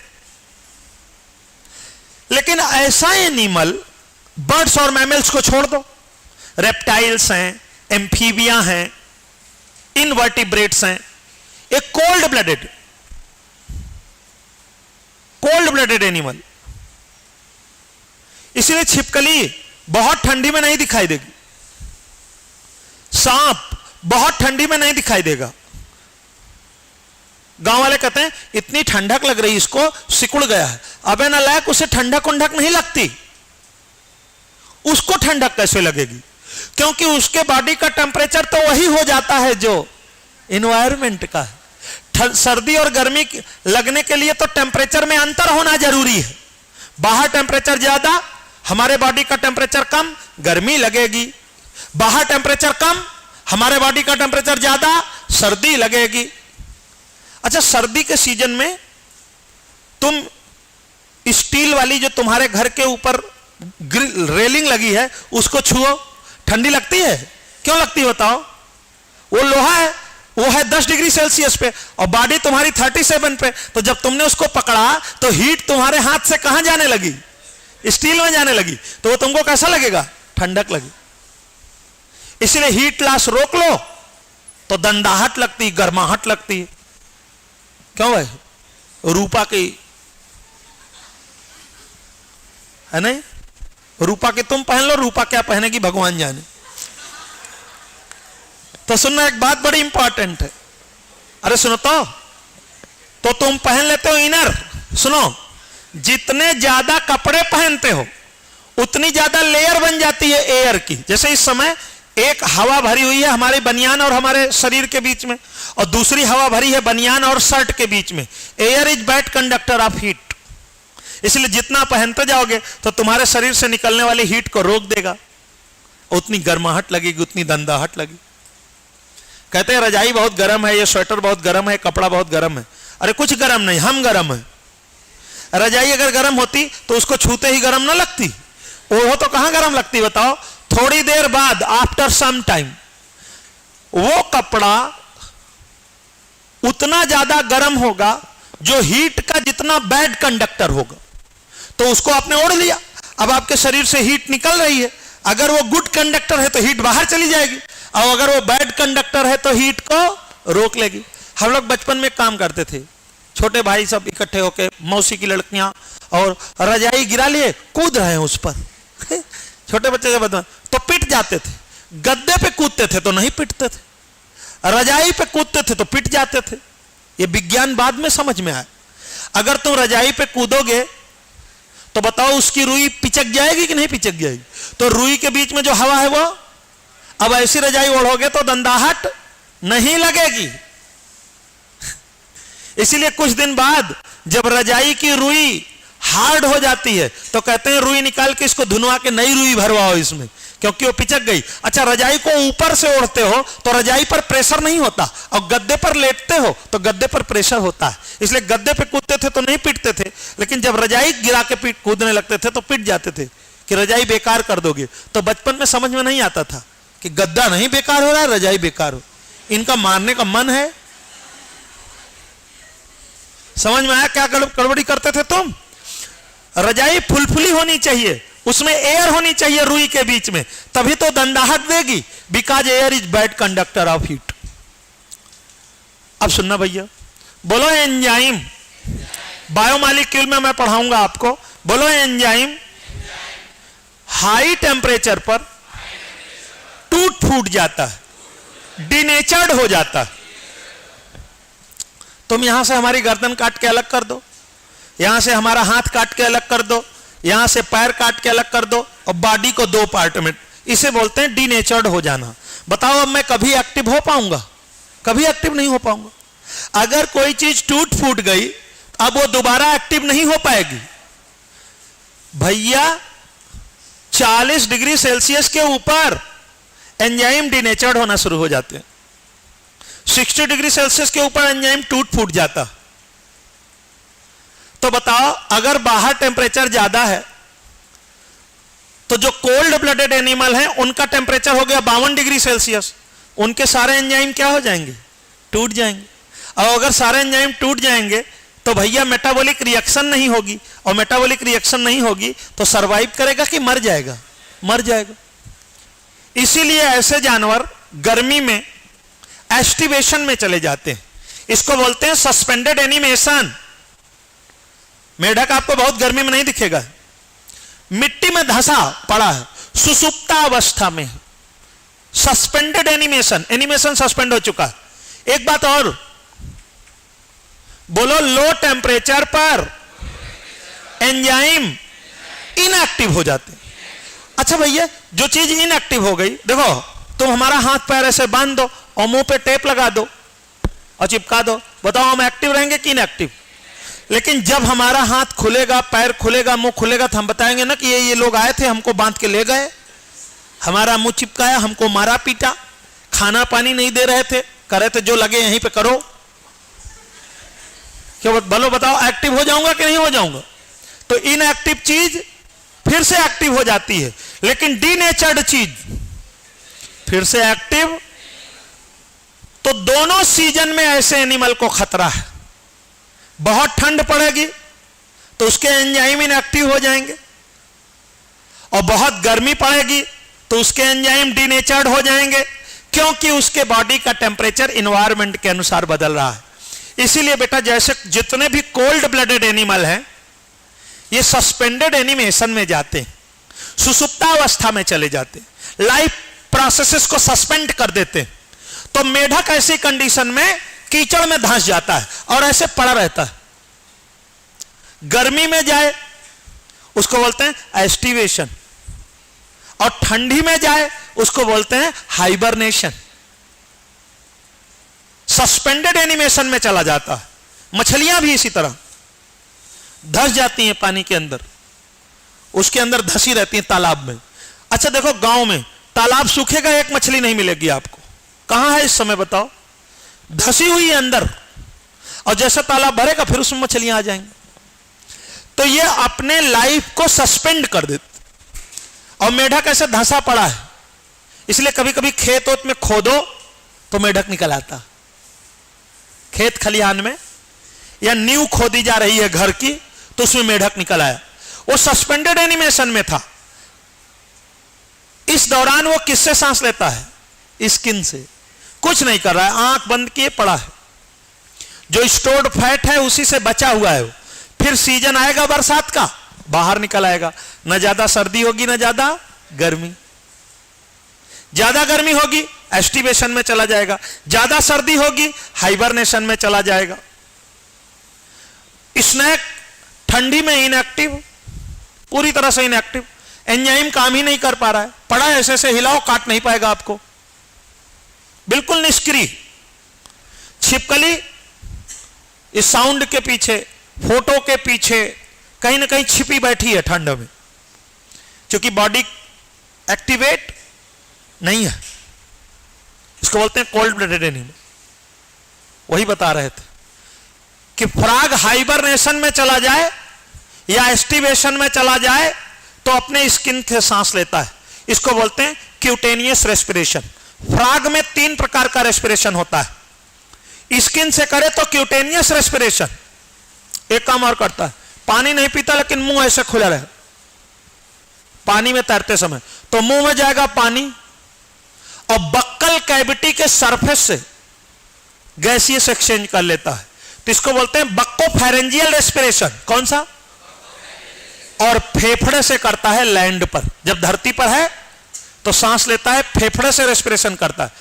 लेकिन ऐसा एनिमल, बर्ड्स और मैमल्स को छोड़ दो, रेप्टाइल्स हैं, एम्फीबिया हैं, इनवर्टिब्रेट्स हैं, एक कोल्ड ब्लडेड एनिमल। इसलिए छिपकली बहुत ठंडी में नहीं दिखाई देगी, सांप बहुत ठंडी में नहीं दिखाई देगा। गांव वाले कहते हैं इतनी ठंडक लग रही, इसको सिकुड़ गया है। अबे नालायक, उसे ठंडक नहीं लगती। उसको ठंडक कैसे लगेगी? क्योंकि उसके बॉडी का टेम्परेचर तो वही हो जाता है जो इन्वायरमेंट का है। सर्दी और गर्मी लगने के लिए तो टेम्परेचर में अंतर होना जरूरी है। बाहर टेम्परेचर ज्यादा, हमारे बॉडी का टेम्परेचर कम, गर्मी लगेगी। बाहर टेम्परेचर कम, हमारे बॉडी का टेम्परेचर ज्यादा, सर्दी लगेगी। अच्छा, सर्दी के सीजन में तुम स्टील वाली जो तुम्हारे घर के ऊपर रेलिंग लगी है उसको छुओ, ठंडी लगती है? क्यों लगती है बताओ? वो लोहा है, वो है 10 डिग्री सेल्सियस पे और बॉडी तुम्हारी 37 पे। तो जब तुमने उसको पकड़ा तो हीट तुम्हारे हाथ से कहां जाने लगी? स्टील में जाने लगी। तो वो तुमको कैसा लगेगा? ठंडक लगी। इसलिए हीट लॉस रोक लो तो दंदाहट लगती, गर्माहट लगती है। क्यों भाई? रूपा की है नहीं? रूपा की तुम पहन लो, रूपा क्या पहनेगी भगवान जाने। तो सुनना, एक बात बड़ी इंपॉर्टेंट है। अरे सुनो तो तुम पहन लेते हो इनर। सुनो, जितने ज्यादा कपड़े पहनते हो उतनी ज्यादा लेयर बन जाती है एयर की। जैसे इस समय एक हवा भरी हुई है हमारे बनियान और हमारे शरीर के बीच में, और दूसरी हवा भरी है बनियान और शर्ट के बीच में। Air is bad conductor of heat. इसलिए जितना पहनते जाओगे तो तुम्हारे शरीर से निकलने वाली हीट को रोक देगा, उतनी गर्माहट लगेगी, उतनी दंदाहट लगेगी। कहते हैं रजाई बहुत गर्म है, ये स्वेटर बहुत गर्म है, कपड़ा बहुत गर्म है। अरे कुछ गर्म नहीं, हम गर्म है। रजाई अगर गर्म होती तो उसको छूते ही गर्म ना लगती? वो तो कहां गर्म लगती बताओ? थोड़ी देर बाद, आफ्टर सम टाइम, वो कपड़ा उतना ज्यादा गर्म होगा जो हीट का जितना बैड कंडक्टर होगा। तो उसको आपने ओढ़ लिया, अब आपके शरीर से हीट निकल रही है। अगर वो गुड कंडक्टर है तो हीट बाहर चली जाएगी, और अगर वो बैड कंडक्टर है तो हीट को रोक लेगी। हम लोग बचपन में काम करते थे, छोटे भाई सब इकट्ठे होके, मौसी की लड़कियां, और रजाई गिरा लिए, कूद रहे हैं उस पर। छोटे बच्चे जब तो पिट जाते थे, गद्दे पे कूदते थे तो नहीं पिटते थे, रजाई पे कूदते थे तो पिट जाते थे। ये विज्ञान बाद में समझ में आया। अगर तुम रजाई पे कूदोगे तो बताओ उसकी रुई पिचक जाएगी कि नहीं पिचक जाएगी? तो रुई के बीच में जो हवा है वो, अब ऐसी रजाई ओढ़ोगे तो दंदाहट नहीं लगेगी। इसीलिए कुछ दिन बाद जब रजाई की रुई हार्ड हो जाती है तो कहते हैं रुई निकाल के इसको धुनवा के नई रुई भरवाओ इसमें, क्योंकि वो पिचक गई। अच्छा, रजाई को ऊपर से ओढ़ते हो तो रजाई पर प्रेशर नहीं होता, और गद्दे पर लेटते हो तो गद्दे पर प्रेशर होता है। इसलिए गद्दे पे कूदते थे तो नहीं पिटते थे, लेकिन जब रजाई गिरा के कूदने लगते थे तो पिट जाते थे कि रजाई बेकार कर दोगे। तो बचपन में समझ में नहीं आता था कि गद्दा नहीं बेकार हो रहा है, रजाई बेकार हो। इनका मारने का मन है। समझ में आया क्या गड़बड़ी करते थे तुम? रजाई फुलफुली होनी चाहिए, उसमें एयर होनी चाहिए रुई के बीच में, तभी तो दंदाहट देगी। Because air is bad conductor of heat. अब सुनना भैया, बोलो एंजाइम। बायोमॉलिक्यूल में मैं पढ़ाऊंगा आपको। बोलो एंजाइम हाई टेम्परेचर पर टूट फूट जाता है, डिनेचर्ड हो जाता है। तुम यहां से हमारी गर्दन काट के अलग कर दो, यहां से हमारा हाथ काट के अलग कर दो, यहां से पैर काट के अलग कर दो और बॉडी को दो पार्ट में, इसे बोलते हैं डिनेचर्ड हो जाना। बताओ अब मैं कभी एक्टिव हो पाऊंगा? कभी एक्टिव नहीं हो पाऊंगा। अगर कोई चीज टूट फूट गई अब वो दोबारा एक्टिव नहीं हो पाएगी। भैया 40 डिग्री सेल्सियस के ऊपर एंजाइम डिनेचर्ड होना शुरू हो जाते हैं। 60 डिग्री सेल्सियस के ऊपर एंजाइम टूट फूट जाता। तो बताओ अगर बाहर टेम्परेचर ज्यादा है तो जो कोल्ड ब्लडेड एनिमल हैं उनका टेम्परेचर हो गया 52 डिग्री सेल्सियस, उनके सारे एंजाइम क्या हो जाएंगे? टूट जाएंगे। और अगर सारे एंजाइम टूट जाएंगे तो भैया मेटाबॉलिक रिएक्शन नहीं होगी, और मेटाबॉलिक रिएक्शन नहीं होगी तो सरवाइव करेगा कि मर जाएगा? मर जाएगा। इसीलिए ऐसे जानवर गर्मी में एस्टिवेशन में चले जाते हैं। इसको बोलते हैं सस्पेंडेड एनिमेशन। मेढक आपको बहुत गर्मी में नहीं दिखेगा, मिट्टी में धंसा पड़ा है, सुसुप्ता अवस्था में, सस्पेंडेड एनिमेशन, एनिमेशन सस्पेंड हो चुका है। एक बात और बोलो, लो टेम्परेचर पर एंजाइम इनएक्टिव हो जाते हैं। अच्छा भैया जो चीज इनएक्टिव हो गई, देखो तुम हमारा हाथ पैर ऐसे बांध दो और मुंह पे टेप लगा दो और चिपका दो, बताओ हम एक्टिव रहेंगे कि इनएक्टिव? लेकिन जब हमारा हाथ खुलेगा, पैर खुलेगा, मुंह खुलेगा तो हम बताएंगे ना कि ये लोग आए थे, हमको बांध के ले गए, हमारा मुंह चिपकाया, हमको मारा पीटा, खाना पानी नहीं दे रहे थे, करे थे जो लगे यहीं पे करो। क्या बोलो, बताओ एक्टिव हो जाऊंगा कि नहीं हो जाऊंगा? तो इनएक्टिव चीज फिर से एक्टिव हो जाती है, लेकिन डीनेचर्ड चीज फिर से एक्टिव। तो दोनों सीजन में ऐसे एनिमल को खतरा है। बहुत ठंड पड़ेगी तो उसके एंजाइम इनएक्टिव हो जाएंगे, और बहुत गर्मी पड़ेगी तो उसके एंजाइम डीनेचर्ड हो जाएंगे, क्योंकि उसके बॉडी का टेम्परेचर इन्वायरमेंट के अनुसार बदल रहा है। इसीलिए बेटा जैसे जितने भी कोल्ड ब्लडेड एनिमल हैं ये सस्पेंडेड एनिमेशन में जाते हैं, सुसुप्ता अवस्था में चले जाते हैं, लाइफ प्रोसेसेस को सस्पेंड कर देते हैं। तो मेढक ऐसी कंडीशन में कीचड़ में धंस जाता है और ऐसे पड़ा रहता है। गर्मी में जाए उसको बोलते हैं एस्टिवेशन, और ठंडी में जाए उसको बोलते हैं हाइबरनेशन। सस्पेंडेड एनिमेशन में चला जाता है। मछलियां भी इसी तरह धंस जाती हैं पानी के अंदर, उसके अंदर धंसी रहती हैं तालाब में। अच्छा देखो गांव में तालाब सूखेगा, एक मछली नहीं मिलेगी आपको। कहां है इस समय बताओ? धंसी हुई है अंदर, और जैसा तालाब भरेगा फिर उसमें मछलियां आ जाएंगी। तो ये अपने लाइफ को सस्पेंड कर देते। और मेढक ऐसे धंसा पड़ा है, इसलिए कभी कभी खेत ओत में खोदो तो मेढक निकल आता। खेत खलिहान में या नींव खोदी जा रही है घर की तो उसमें मेढक निकल आया, वो सस्पेंडेड एनिमेशन में था। इस दौरान वो किससे सांस लेता है? स्किन से। कुछ नहीं कर रहा है, आंख बंद किए पड़ा है, जो स्टोर्ड फैट है उसी से बचा हुआ है। फिर सीजन आएगा बरसात का, बाहर निकल आएगा। न ज्यादा सर्दी होगी न ज्यादा गर्मी। ज्यादा गर्मी होगी एस्टिवेशन में चला जाएगा, ज्यादा सर्दी होगी हाइबरनेशन में चला जाएगा। स्नैक ठंडी में इनएक्टिव, पूरी तरह से इनएक्टिव, एंजाइम काम ही नहीं कर पा रहा है, पड़ा है ऐसे से, हिलाओ काट नहीं पाएगा आपको, बिल्कुल निष्क्रिय। छिपकली इस साउंड के पीछे, फोटो के पीछे कहीं ना कहीं छिपी बैठी है ठंड में, क्योंकि बॉडी एक्टिवेट नहीं है। इसको बोलते हैं कोल्ड ब्लडेड एनिमल। वही बता रहे थे कि फ्रॉग हाइबरनेशन में चला जाए या एस्टिवेशन में चला जाए तो अपने स्किन से सांस लेता है। इसको बोलते हैं क्यूटेनियस रेस्पिरेशन। फ्रॉग में 3 प्रकार का रेस्पिरेशन होता है। स्किन से करे तो क्यूटेनियस रेस्पिरेशन, एक काम और करता है, पानी नहीं पीता लेकिन मुंह ऐसे खुला रहे पानी में तैरते समय, तो मुंह में जाएगा पानी और बक्कल कैविटी के सरफेस से गैसियस एक्सचेंज कर लेता है। तो इसको बोलते हैं बक्कोफेरेंजियल रेस्पिरेशन। कौन सा? और फेफड़े से करता है लैंड पर। जब धरती पर है तो सांस लेता है, फेफड़े से रेस्पिरेशन करता है।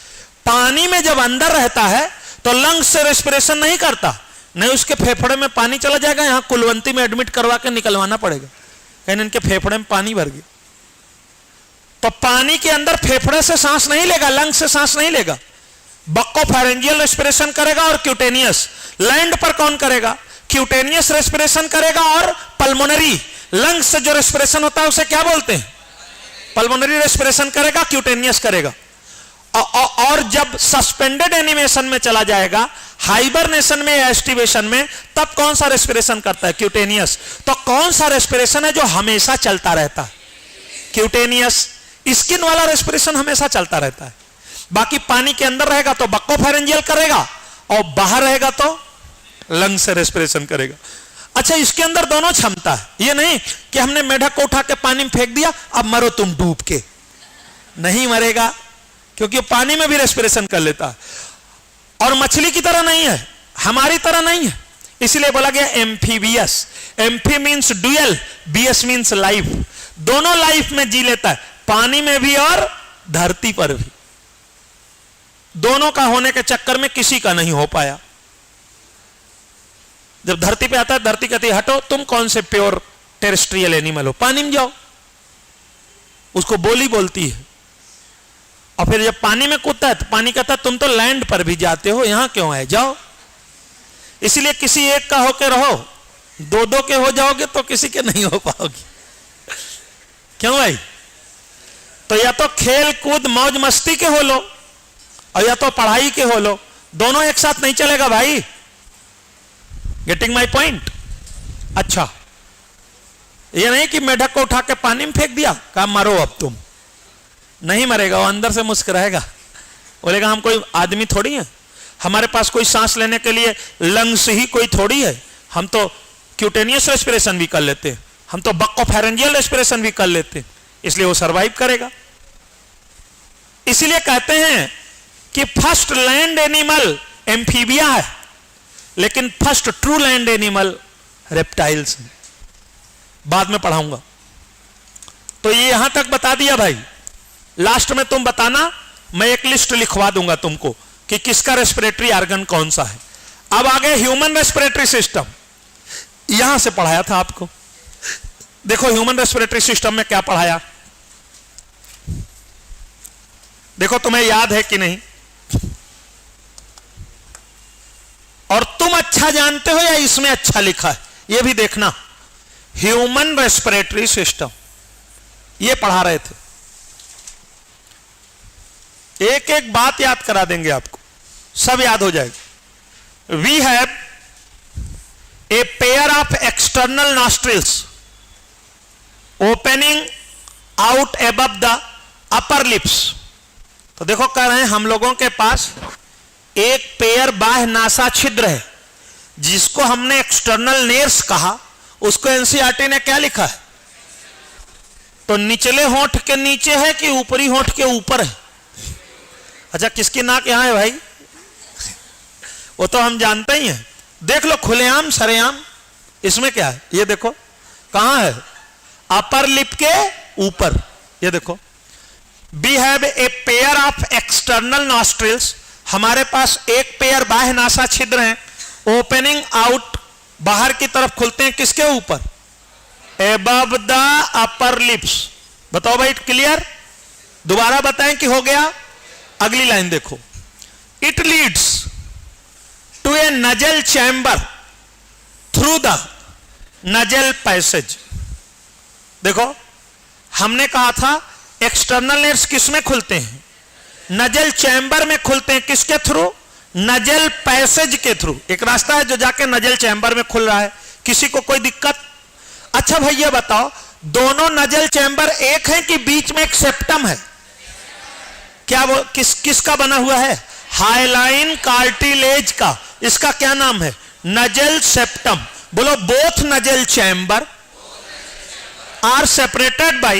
पानी में जब अंदर रहता है तो लंग्स से रेस्पिरेशन नहीं करता, नहीं उसके फेफड़े में पानी चला जाएगा, यहां कुलवंती में एडमिट करवा के निकलवाना पड़ेगा, कहीं इनके फेफड़े में पानी भर गया। तो पानी के अंदर फेफड़े से सांस नहीं लेगा, लंग्स से सांस नहीं लेगा, बक्कोफेरेंजियल रेस्पिरेशन करेगा और क्यूटेनियस। लैंड पर कौन करेगा? क्यूटेनियस रेस्पिरेशन करेगा और पल्मोनरी, लंग्स से जो रेस्पिरेशन होता है उसे क्या बोलते हैं? पल्मोनरी रेस्पिरेशन करेगा, क्यूटेनियस करेगा। और जब सस्पेंडेड एनिमेशन में चला जाएगा, हाइबरनेशन में या एस्टिवेशन में, तब कौन सा रेस्पिरेशन करता है? क्यूटेनियस। तो कौन सा रेस्पिरेशन है जो हमेशा चलता रहता है? क्यूटेनियस। स्किन वाला रेस्पिरेशन हमेशा चलता रहता है। बाकी पानी के अंदर रहेगा तो बक्कोफेरेंजियल करेगा और बाहर रहेगा तो लंग से रेस्पिरेशन करेगा। अच्छा, इसके अंदर दोनों क्षमता है, ये नहीं कि हमने मेढक को उठा के पानी में फेंक दिया अब मरो तुम डूब के, नहीं मरेगा, क्योंकि पानी में भी रेस्पिरेशन कर लेता है। और मछली की तरह नहीं है, हमारी तरह नहीं है, इसलिए बोला गया amphibious. Amphi means dual, bios means life. दोनों लाइफ में जी लेता है, पानी में भी और धरती पर भी। दोनों का होने के चक्कर में किसी का नहीं हो पाया। जब धरती पे आता है, धरती कहती है हटो, तुम कौन से प्योर टेरेस्ट्रियल एनिमल हो, पानी में जाओ। उसको बोली बोलती है। और फिर जब पानी में कूदता है तो पानी कहता है तुम तो लैंड पर भी जाते हो, यहां क्यों आए, जाओ। इसलिए किसी एक का होके रहो, दो दो के हो जाओगे तो किसी के नहीं हो पाओगे। क्यों भाई? तो या तो खेल कूद मौज मस्ती के हो लो और या तो पढ़ाई के हो लो, दोनों एक साथ नहीं चलेगा भाई। Getting my point? अच्छा, ये नहीं कि मेढक को उठा के पानी में फेंक दिया, कहा मरो अब तुम, नहीं मरेगा, वो अंदर से मुस्कुराएगा, बोलेगा हम कोई आदमी थोड़ी है, हमारे पास कोई सांस लेने के लिए लंग्स ही कोई थोड़ी है, हम तो क्यूटेनियस रेस्पिरेशन भी कर लेते हैं, हम तो बक्कोफेरेंजियल रेस्पिरेशन भी कर लेते हैं, इसलिए वो सरवाइव करेगा। इसलिए कहते हैं कि फर्स्ट लैंड एनिमल एम्फीबिया है, लेकिन first true land animal reptiles है। बाद में पढ़ाऊंगा। तो ये यहां तक बता दिया भाई। लास्ट में तुम बताना, मैं एक लिस्ट लिखवा दूंगा तुमको कि किसका रेस्पिरेटरी ऑर्गन कौन सा है। अब आगे ह्यूमन रेस्पिरेटरी सिस्टम, यहां से पढ़ाया था आपको। देखो ह्यूमन रेस्पिरेटरी सिस्टम में क्या पढ़ाया, देखो तुम्हें याद है कि नहीं, और तुम अच्छा जानते हो या इसमें अच्छा लिखा है, यह भी देखना। ह्यूमन रेस्पिरेटरी सिस्टम ये पढ़ा रहे थे। एक एक बात याद करा देंगे आपको, सब याद हो जाएगा। We have a pair of external nostrils opening out above the upper lips. तो देखो कह रहे हैं हम लोगों के पास एक पेयर बाह्य नासा छिद्र है, जिसको हमने एक्सटर्नल नेर्स कहा, उसको एनसीईआरटी ने क्या लिखा है? तो निचले होंठ के नीचे है कि ऊपरी होंठ के ऊपर है? अच्छा, किसकी नाक यहां है भाई? वो तो हम जानते ही हैं। देख लो खुलेआम सरेआम, इसमें क्या है? ये देखो कहां है, अपर लिप के ऊपर। ये देखो, we have a pair of external nostrils, हमारे पास एक पेयर बाह्य नासा छिद्र हैं, ओपनिंग आउट, बाहर की तरफ खुलते हैं, किसके ऊपर? Above the upper lips. बताओ भाई, क्लियर? दोबारा बताएं कि हो गया? अगली लाइन देखो, it leads to a nasal chamber through the nasal passage. देखो हमने कहा था एक्सटर्नल नेर्स किसमें खुलते हैं? नजल चैम्बर में खुलते हैं, किसके थ्रू? नजल पैसेज के थ्रू। एक रास्ता है जो जाके नजल चैम्बर में खुल रहा है। किसी को कोई दिक्कत? अच्छा भाई ये बताओ, दोनों नजल चैम्बर एक है कि बीच में एक सेप्टम है? क्या वो किसका बना हुआ है? हाइलाइन कार्टिलेज का। इसका क्या नाम है? Nasal septum. बोलो, both nasal chamber are separated by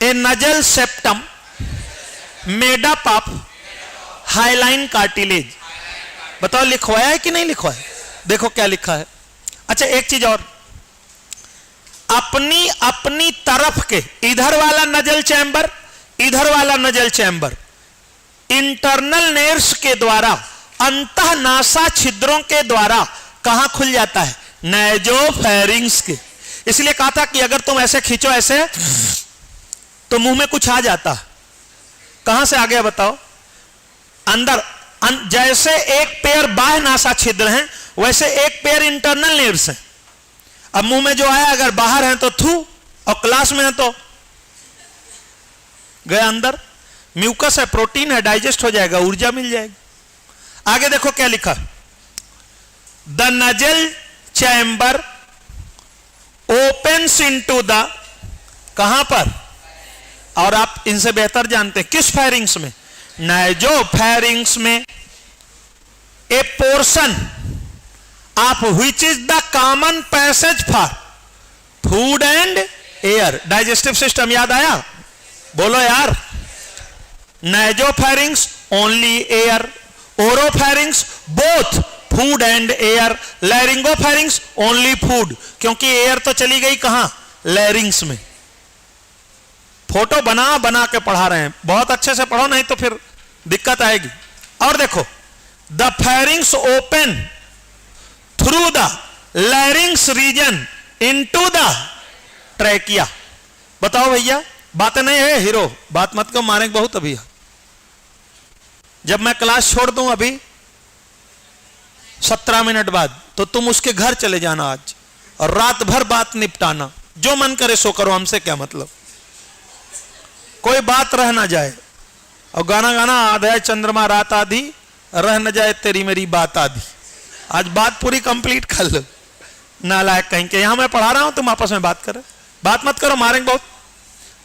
a nasal septum made up of hyaline cartilage. बताओ लिखवाया है कि नहीं लिखवाया? देखो क्या लिखा है। अच्छा एक चीज और, अपनी अपनी तरफ के इधर वाला नजल चैम्बर, इधर वाला नजल चैम्बर इंटरनल नेर्व्स के द्वारा, अंतः नासा छिद्रों के द्वारा कहां खुल जाता है? नैजोफेरिंग्स के। इसलिए कहा था कि अगर तुम ऐसे खींचो ऐसे तो मुंह में कुछ आ जाता। कहां से आ गया बताओ? अंदर। जैसे एक पेयर बाह्य नासा छिद्र हैं, वैसे एक पेयर इंटरनल नेर्व्स हैं। अब मुंह में जो आया अगर बाहर है तो थू, और क्लास में है तो गया अंदर। म्यूकस है, प्रोटीन है, डाइजेस्ट हो जाएगा, ऊर्जा मिल जाएगी। आगे देखो क्या लिखा, the nasal chamber opens into the, कहां पर? और आप इनसे बेहतर जानते हैं किस फेरिंग्स में? नाइजोफेरिंग्स में। A portion of which is the common passage for food and air. Digestive system याद आया? बोलो यार। Nasopharynx only air, oropharynx both food and air, laryngopharynx only food, क्योंकि एयर तो चली गई कहां? लैरिंग्स में। फोटो बना बना के पढ़ा रहे हैं, बहुत अच्छे से पढ़ो नहीं तो फिर दिक्कत आएगी। और देखो, the pharynx open through the larynx region into the trachea. बताओ भैया, बातें नहीं है हीरो, बात मत को मारेंगे बहुत अभी। जब मैं क्लास छोड़ दूं अभी 17 मिनट बाद, तो तुम उसके घर चले जाना आज, और रात भर बात निपटाना, जो मन करे सो करो, हमसे क्या मतलब, कोई बात रह ना जाए। और गाना गाना आधा चंद्रमा रात आधी, रह न जाए तेरी मेरी बात आधी। आज बात पूरी कंप्लीट कर लो, नालायक कहीं के। यहां मैं पढ़ा रहा हूं, तुम आपस में बात करो, बात मत करो, मारेंगे बहुत।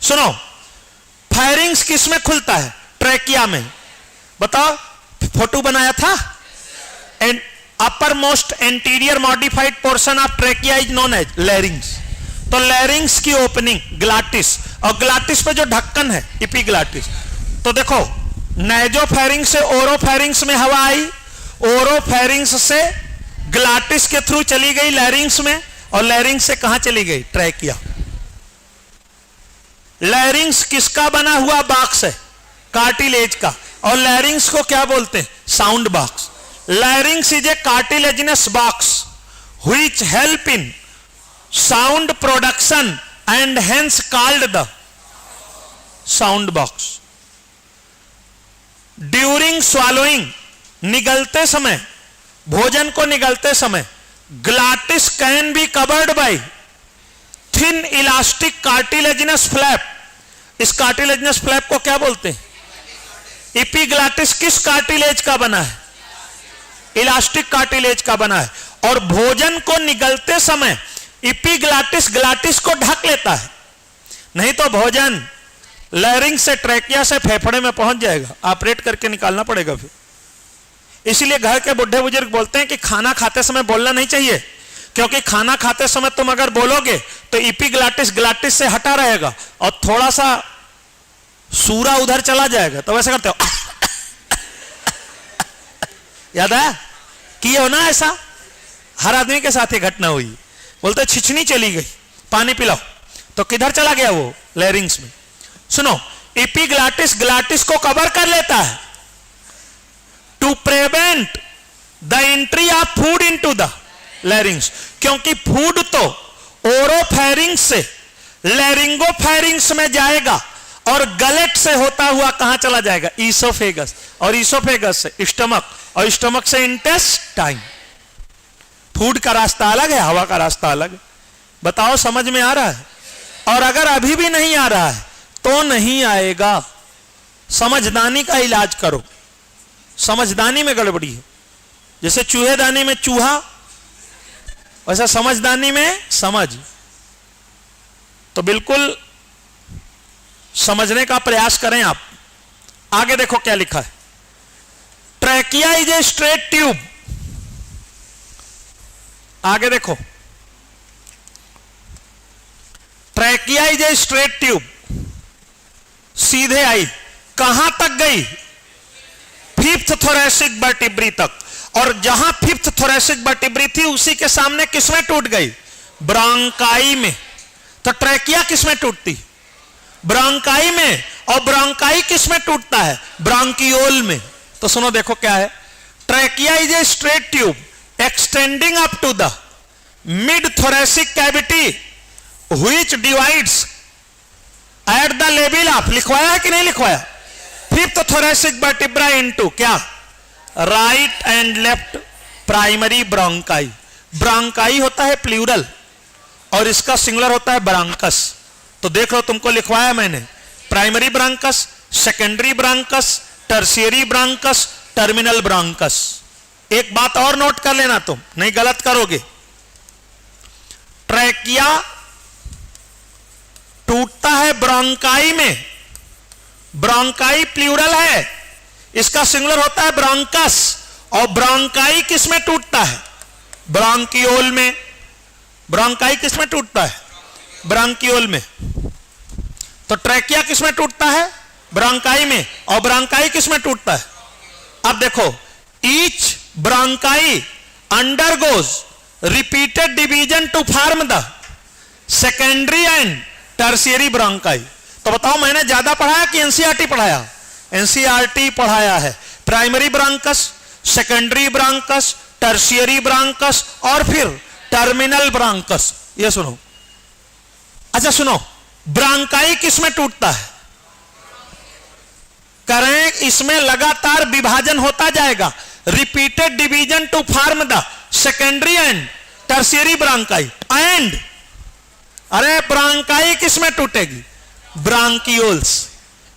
सुनो, फेरिंग्स किस में खुलता है? ट्रैकिया में। बताओ, फोटो बनाया था। And uppermost anterior modified portion of trachea is known as larynx. तो लैरिंग्स की ओपनिंग ग्लाटिस, और ग्लाटिस पे जो ढक्कन है इपीग्लाटिस। तो देखो, नाइजोफेरिंग्स से ओरोफेरिंग्स में हवा आई, ओरोफेरिंग्स से ग्लाटिस के थ्रू चली गई लैरिंग्स में, और लैरिंग्स से कहां चली गई? ट्रैकिया। लैरिंग्स किसका बना हुआ बॉक्स है? कार्टिलेज का। और लैरिंग्स को क्या बोलते हैं? Sound box. Larynx is a cartilaginous box which help in sound production and hence called the sound box. During swallowing, निगलते समय, भोजन को निगलते समय, glottis can be covered by thin elastic cartilaginous flap. इस कार्टिलेजिनस फ्लैप को क्या बोलते हैं? इपीग्लाटिस किस कार्टिलेज का बना है? इलास्टिक कार्टिलेज का बना है। और भोजन को निगलते समय इपीग्लाटिस ग्लाटिस को ढक लेता है, नहीं तो भोजन लैरिंग से ट्रैकिया से फेफड़े में पहुंच जाएगा, ऑपरेट करके निकालना पड़ेगा फिर। इसलिए घर के बुढ़े बुजुर्ग बोलते हैं कि खाना खाते समय बोलना नहीं चाहिए, क्योंकि खाना खाते समय तुम अगर बोलोगे तो इपीग्लाटिस ग्लाटिस से हटा रहेगा और थोड़ा सा सूरा उधर चला जाएगा। तो वैसे करते हो याद है? किए हो ना ऐसा? हर आदमी के साथ ये घटना हुई। बोलते छिछनी चली गई, पानी पिलाओ, तो किधर चला गया वो? लैरिंग्स में। सुनो, इपीग्लाटिस ग्लाटिस को कवर कर लेता है to prevent the entry of food into the larynx, क्योंकि फूड तो ओरोफेरिंग्स से लैरिंगोफेरिंग्स में जाएगा और गलेट से होता हुआ कहां चला जाएगा? ईसोफेगस, और ईसोफेगस से स्टमक, और स्टमक से इंटेस्टाइन। फूड का रास्ता अलग है, हवा का रास्ता अलग है। बताओ समझ में आ रहा है? और अगर अभी भी नहीं आ रहा है तो नहीं आएगा। समझदानी का इलाज करो, समझदानी में गड़बड़ी है। जैसे चूहेदानी में चूहा, वैसा समझदानी में समझ। तो बिल्कुल समझने का प्रयास करें आप। आगे देखो क्या लिखा है, trachea is a straight tube. आगे देखो, trachea is a straight tube, सीधे आई, कहां तक गई? फिफ्थ थोरैसिक वर्टिब्री तक। और जहां फिफ्थ थोरैसिक वर्टिब्री थी उसी के सामने किसमें टूट गई? ब्रोंकाई में। तो ट्रैकिया किसमें टूटती है? ब्रोंकाई में। और ब्रोंकाई किसमें टूटता है? ब्रोंकियोल में। तो सुनो, देखो क्या है। Trachea is a straight tube extending up to the mid thoracic cavity which divides at the level of, लिखवाया है कि नहीं लिखवाया? फिफ्थ थोरेसिक वर्टिब्रा इनटू क्या? Right and left primary bronchi. Bronchi होता है प्लूरल और इसका सिंगुलर होता है ब्रांकस। तो देख लो, तुमको लिखवाया मैंने, primary bronchus, secondary bronchus, tertiary bronchus, terminal ब्रांकस। एक बात और नोट कर लेना, तुम नहीं गलत करोगे। ट्रैकिया टूटता है ब्रोंकाई में। ब्रोंकाई प्लूरल है, इसका सिंगुलर होता है ब्रांकस। और ब्रोंकाई किसमें टूटता है? ब्रोंकियोल में। ब्रोंकाई किसमें टूटता है? ब्रोंकियोल में। तो ट्रैकिया किसमें टूटता है? ब्रोंकाई में। और ब्रोंकाई किसमें टूटता है? अब देखो, each bronchi undergoes repeated division to form the secondary and tertiary bronchi. तो बताओ, मैंने ज्यादा पढ़ाया कि एनसीईआरटी पढ़ाया? एनसीईआरटी पढ़ाया है। Primary bronchus, secondary bronchus, tertiary ब्रांकस और फिर टर्मिनल ब्रांकस। ये सुनो, अच्छा सुनो, ब्रोंकाई किसमें टूटता है? करें, इसमें लगातार विभाजन होता जाएगा। Repeated division to form the secondary and tertiary bronchi. And अरे ब्रोंकाई किसमें टूटेगी? Bronchioles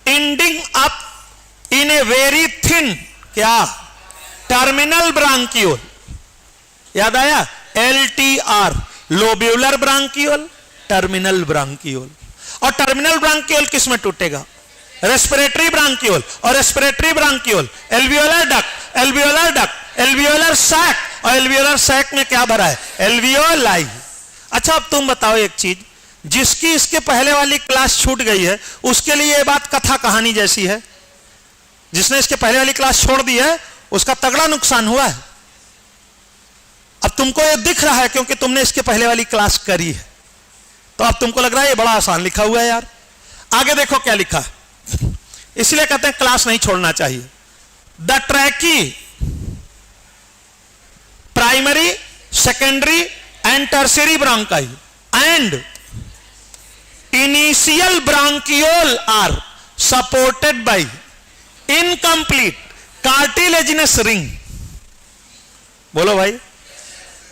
ending up in a very thin क्या? Terminal bronchiole. याद आया? LTR, lobular bronchiole, terminal bronchiole. और टर्मिनल ब्रोंकियोल किसमें टूटेगा? Respiratory bronchiole. और respiratory bronchiole alveolar duct, alveolar duct, alveolar sac. और एल्वियोलर सैक में क्या भरा है? एल्वियोलाई। अच्छा, अब तुम बताओ एक चीज, जिसकी इसके पहले वाली क्लास छूट गई है उसके लिए यह बात कथा कहानी जैसी है। जिसने इसके पहले वाली क्लास छोड़ दी है उसका तगड़ा नुकसान हुआ है। अब तुमको ये दिख रहा है क्योंकि तुमने इसके पहले वाली क्लास करी है, तो अब तुमको लग रहा है ये बड़ा आसान लिखा हुआ है यार। आगे देखो क्या लिखा है, इसलिए कहते हैं क्लास नहीं छोड़ना चाहिए। The trachea primary, secondary and tertiary bronchi and initial bronchiole are supported by incomplete cartilaginous ring. बोलो भाई।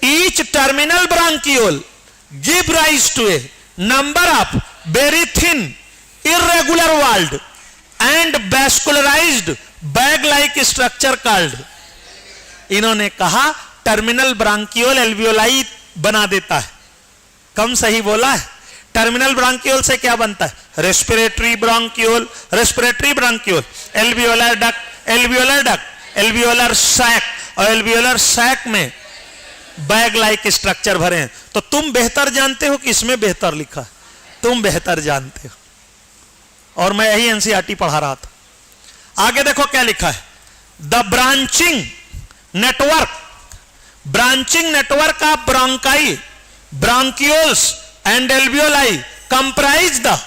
Each terminal bronchiole give rise to a number of very thin irregular walled and vascularized bag like structure called. इन्होंने कहा terminal bronchiole alveoli बना देता है। कम सही बोला है। टर्मिनल ब्रोंकियोल से क्या बनता है? Respiratory bronchiole, respiratory bronchiole, alveolar duct, alveolar duct, alveolar sac, और एल्वियोलर सैक में बैग लाइक स्ट्रक्चर भरे हैं। तो तुम बेहतर जानते हो कि इसमें बेहतर लिखा है? तुम बेहतर जानते हो, और मैं यही एनसीईआरटी पढ़ा रहा था। आगे देखो क्या लिखा है। The branching network, branching network of bronchi, bronchioles and alveoli comprise the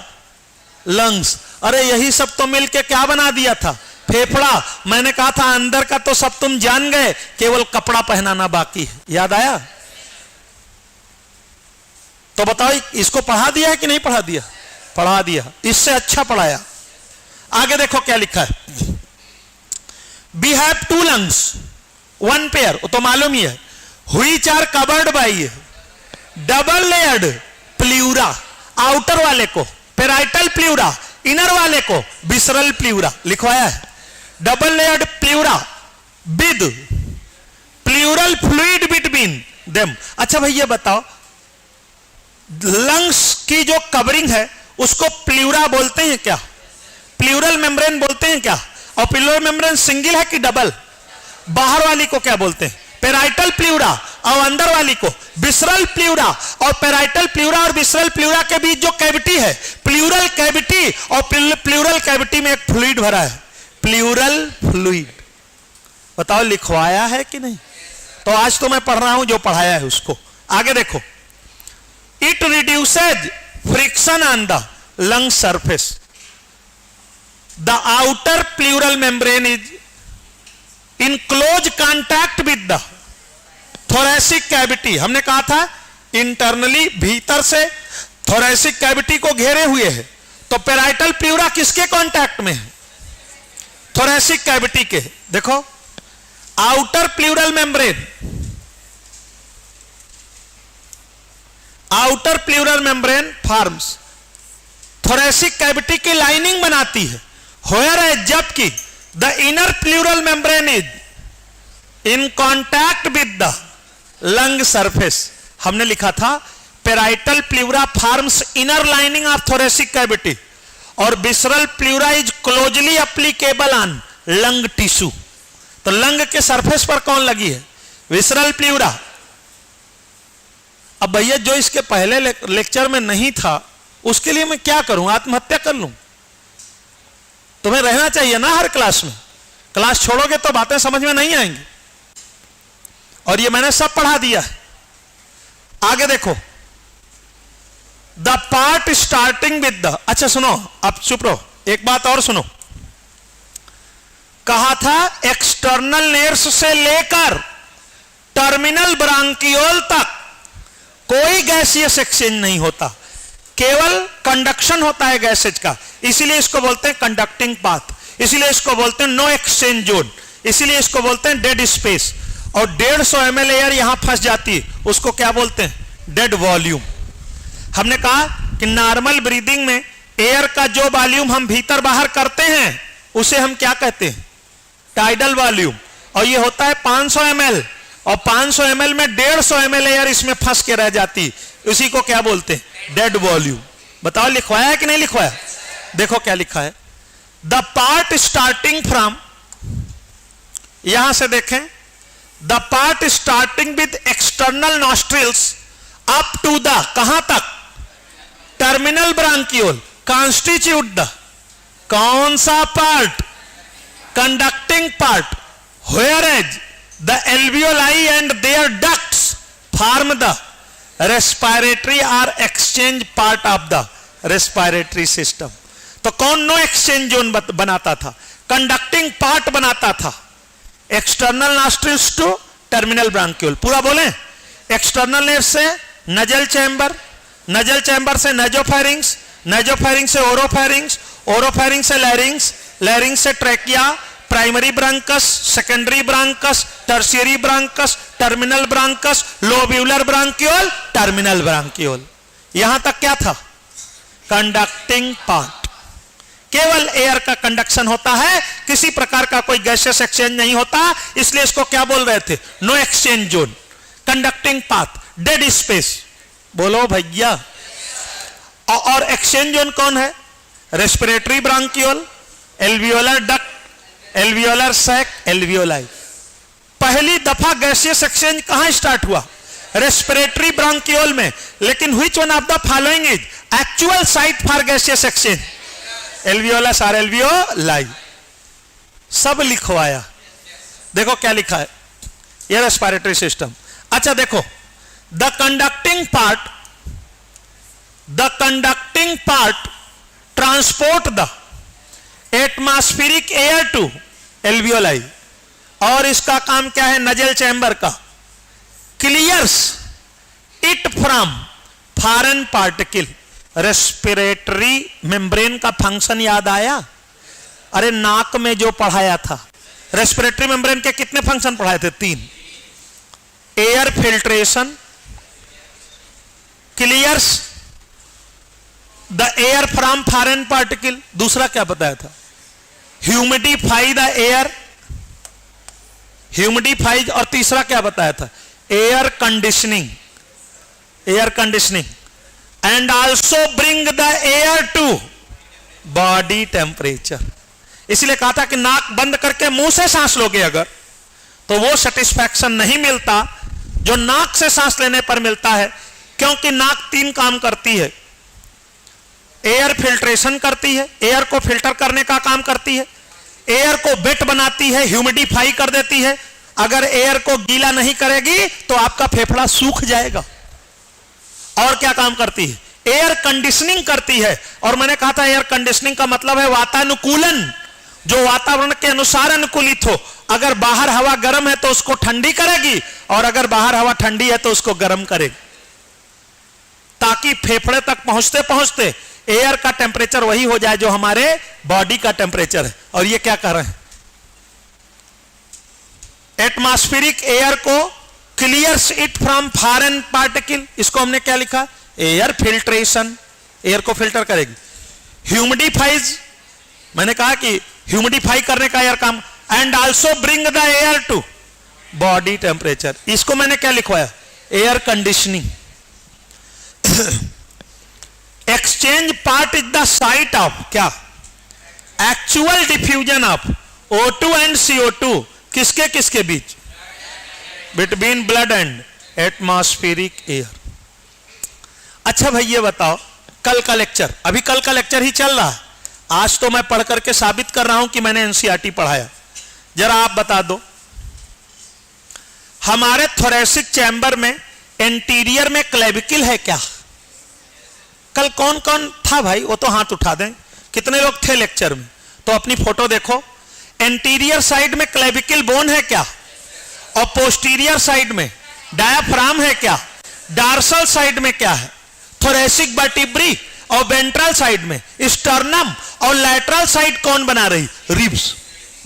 lungs. अरे यही सब तो मिलके क्या बना दिया था? फेफड़ा। मैंने कहा था अंदर का तो सब तुम जान गए, केवल कपड़ा पहनाना बाकी है। याद आया? तो बताओ, इसको पढ़ा दिया है कि नहीं पढ़ा दिया? पढ़ा दिया, इससे अच्छा पढ़ाया। आगे देखो क्या लिखा है। We have two lungs one pair, वो तो मालूम ही है। Which are covered by double layered pleura, outer वाले को पेराइटल प्लूरा, इनर वाले को विसरल प्लूरा। लिखवाया है double layered pleura with pleural fluid between them. अच्छा भाई ये बताओ, लंग्स की जो कवरिंग है उसको प्लूरा बोलते हैं क्या? प्लूरल मेम्ब्रेन बोलते हैं क्या? और प्लूरल मेम्ब्रेन सिंगल है कि डबल? बाहर वाली को क्या बोलते हैं? Parietal pleura. और अंदर वाली को विसरल प्लूरा। और पेराइटल प्लूरा और विसरल प्लूरा के बीच जो कैविटी है प्लूरल कैविटी, और प्लूरल कैविटी में एक फ्लूइड भरा है, प्लूरल फ्लूइड। बताओ लिखवाया है कि नहीं? तो आज तो मैं पढ़ रहा हूं जो पढ़ाया है उसको। आगे देखो। It reduces friction on the lung surface. The outer pleural membrane is in close contact with the thoracic cavity. हमने कहा था इंटरनली भीतर से थोरैसिक कैविटी को घेरे हुए है, तो पेराइटल प्लूरा किसके कांटेक्ट में है? थोरैसिक कैविटी के। देखो outer pleural membrane, outer pleural membrane forms thoracic cavity की लाइनिंग बनाती है, होयर है, जबकि the inner pleural membrane is in contact with the lung surface. हमने लिखा था parietal pleura forms inner lining of thoracic cavity और visceral pleura is closely applicable on lung tissue. तो लंग के सरफेस पर कौन लगी है? Visceral pleura. अब भैया जो इसके पहले लेक्चर में नहीं था उसके लिए मैं क्या करूं? आत्महत्या कर लूं? तुम्हें रहना चाहिए ना हर क्लास में। क्लास छोड़ोगे तो बातें समझ में नहीं आएंगी, और ये मैंने सब पढ़ा दिया है। आगे देखो, the part starting with the, अच्छा सुनो, अब चुप रहो, एक बात और सुनो। कहा था एक्सटर्नल नेर्व्स से लेकर टर्मिनल ब्रांकियोल तक कोई गैसियस एक्सचेंज नहीं होता, केवल कंडक्शन होता है गैसेज का। इसीलिए इसको बोलते हैं कंडक्टिंग पाथ, इसीलिए इसको बोलते हैं नो एक्सचेंज जोन, इसीलिए इसको बोलते हैं डेड स्पेस। और 150 ml एयर यहां फंस जाती है, उसको क्या बोलते हैं? Dead volume. हमने कहा कि नॉर्मल ब्रीदिंग में एयर का जो वॉल्यूम हम भीतर बाहर करते हैं उसे हम क्या कहते हैं? Tidal volume. और ये होता है 500 ml, और 500 ml में 150 ml एयर इसमें फंस के रह जाती, उसी को क्या बोलते हैं? Dead volume. बताओ लिखवाया है कि नहीं लिखवाया? देखो क्या लिखा है, द पार्ट स्टार्टिंग फ्रॉम, यहां से देखें, the part starting with external nostrils up to the, कहां तक? टर्मिनल ब्रांकियोल कॉन्स्टिट्यूट द, कौन सा पार्ट? Conducting part. Where as the alveoli and their ducts form the respiratory और exchange part of the respiratory system. तो कौन no exchange zone बनाता था? कंडक्टिंग पार्ट बनाता था। External nostrils to terminal bronchiole, पूरा बोले। एक्सटर्नल नेर्व से नजल चैम्बर, नजल चैम्बर से नेजोफेरिंग्स, नेजोफेरिंग्स से ओरोफेरिंग्स, ओरोफेरिंग्स से लैरिंग्स, लैरिंग्स से trachea, primary bronchus, secondary bronchus, tertiary bronchus, terminal bronchus, lobular bronchiole, terminal bronchiole. यहां तक क्या था? Conducting part. केवल एयर का कंडक्शन होता है, किसी प्रकार का कोई गैसियस एक्सचेंज नहीं होता, इसलिए इसको क्या बोल रहे थे? No exchange zone, conducting path, dead space. बोलो भैया। और एक्सचेंज जोन कौन है? Respiratory bronchiole, alveolar duct, alveolar sac, alveoli. पहली दफा गैसियस एक्सचेंज कहां स्टार्ट हुआ? रेस्पिरेटरी ब्रांकियोल में। लेकिन which one of the following is actual site for gaseous exchange? Alveolus और एल्वियोलाई। सब लिखवाया। देखो क्या लिखा है, ये रेस्पिरेटरी सिस्टम। अच्छा देखो, the conducting part transport the atmospheric air to alveoli. और इसका काम क्या है? नजल चैम्बर का। Clears it from foreign particle. Respiratory membrane का फंक्शन याद आया? अरे नाक में जो पढ़ाया था, रेस्पिरेटरी मेम्ब्रेन के कितने फंक्शन पढ़ाए थे? 3। Air filtration, clears the air from foreign particle. दूसरा क्या बताया था? Humidify the air, humidify. और तीसरा क्या बताया था? Air conditioning, air conditioning. And also bring the air to body temperature. इसलिए कहा था कि नाक बंद करके मुंह से सांस लोगे अगर, तो वो सेटिस्फैक्शन नहीं मिलता जो नाक से सांस लेने पर मिलता है, क्योंकि नाक 3 काम करती है। एयर फिल्ट्रेशन करती है, एयर को फिल्टर करने का काम करती है, एयर को वेट बनाती है, ह्यूमिडिफाई कर देती है। अगर एयर को गीला नहीं करेगी तो आपका फेफड़ा सूख जाएगा। और क्या काम करती है? एयर कंडीशनिंग करती है। और मैंने कहा था एयर कंडीशनिंग का मतलब है वातानुकूलन, जो वातावरण के अनुसार अनुकूलित हो। अगर बाहर हवा गर्म है तो उसको ठंडी करेगी, और अगर बाहर हवा ठंडी है तो उसको गर्म करेगी, ताकि फेफड़े तक पहुंचते पहुंचते एयर का टेम्परेचर वही हो जाए जो हमारे बॉडी का टेम्परेचर है। और ये क्या कर रहे हैं, एटमॉस्फेरिक एयर को clears it from foreign particle, इसको हमने क्या लिखा, एयर फिल्ट्रेशन, एयर को फिल्टर करेगी। ह्यूमिडिफाइज, मैंने कहा कि ह्यूमिडिफाई करने का एयर काम, and also bring the air to body temperature, इसको मैंने क्या लिखवाया, air conditioning. Exchange part is the site of क्या, actual diffusion of O2 and CO2 किसके किसके बीच, between blood and atmospheric air. अच्छा भाई ये बताओ, कल का लेक्चर, अभी कल का लेक्चर ही चल रहा है, आज तो मैं पढ़ करके साबित कर रहा हूं कि मैंने एनसीईआरटी पढ़ाया। जरा आप बता दो, हमारे थोरेसिक चैम्बर में इंटीरियर में क्लेविकल है क्या? कल कौन कौन था भाई, वो तो हाथ उठा दें, कितने लोग थे लेक्चर में? तो अपनी फोटो देखो, इंटीरियर साइड में क्लेविकल बोन है क्या, और पोस्टीरियर साइड में डायाफ्राम है क्या, डार्सल साइड में क्या है, थोरेसिक वर्टिब्री, और वेंट्रल साइड में स्टर्नम, और लैटरल साइड कौन बना रही, रिब्स।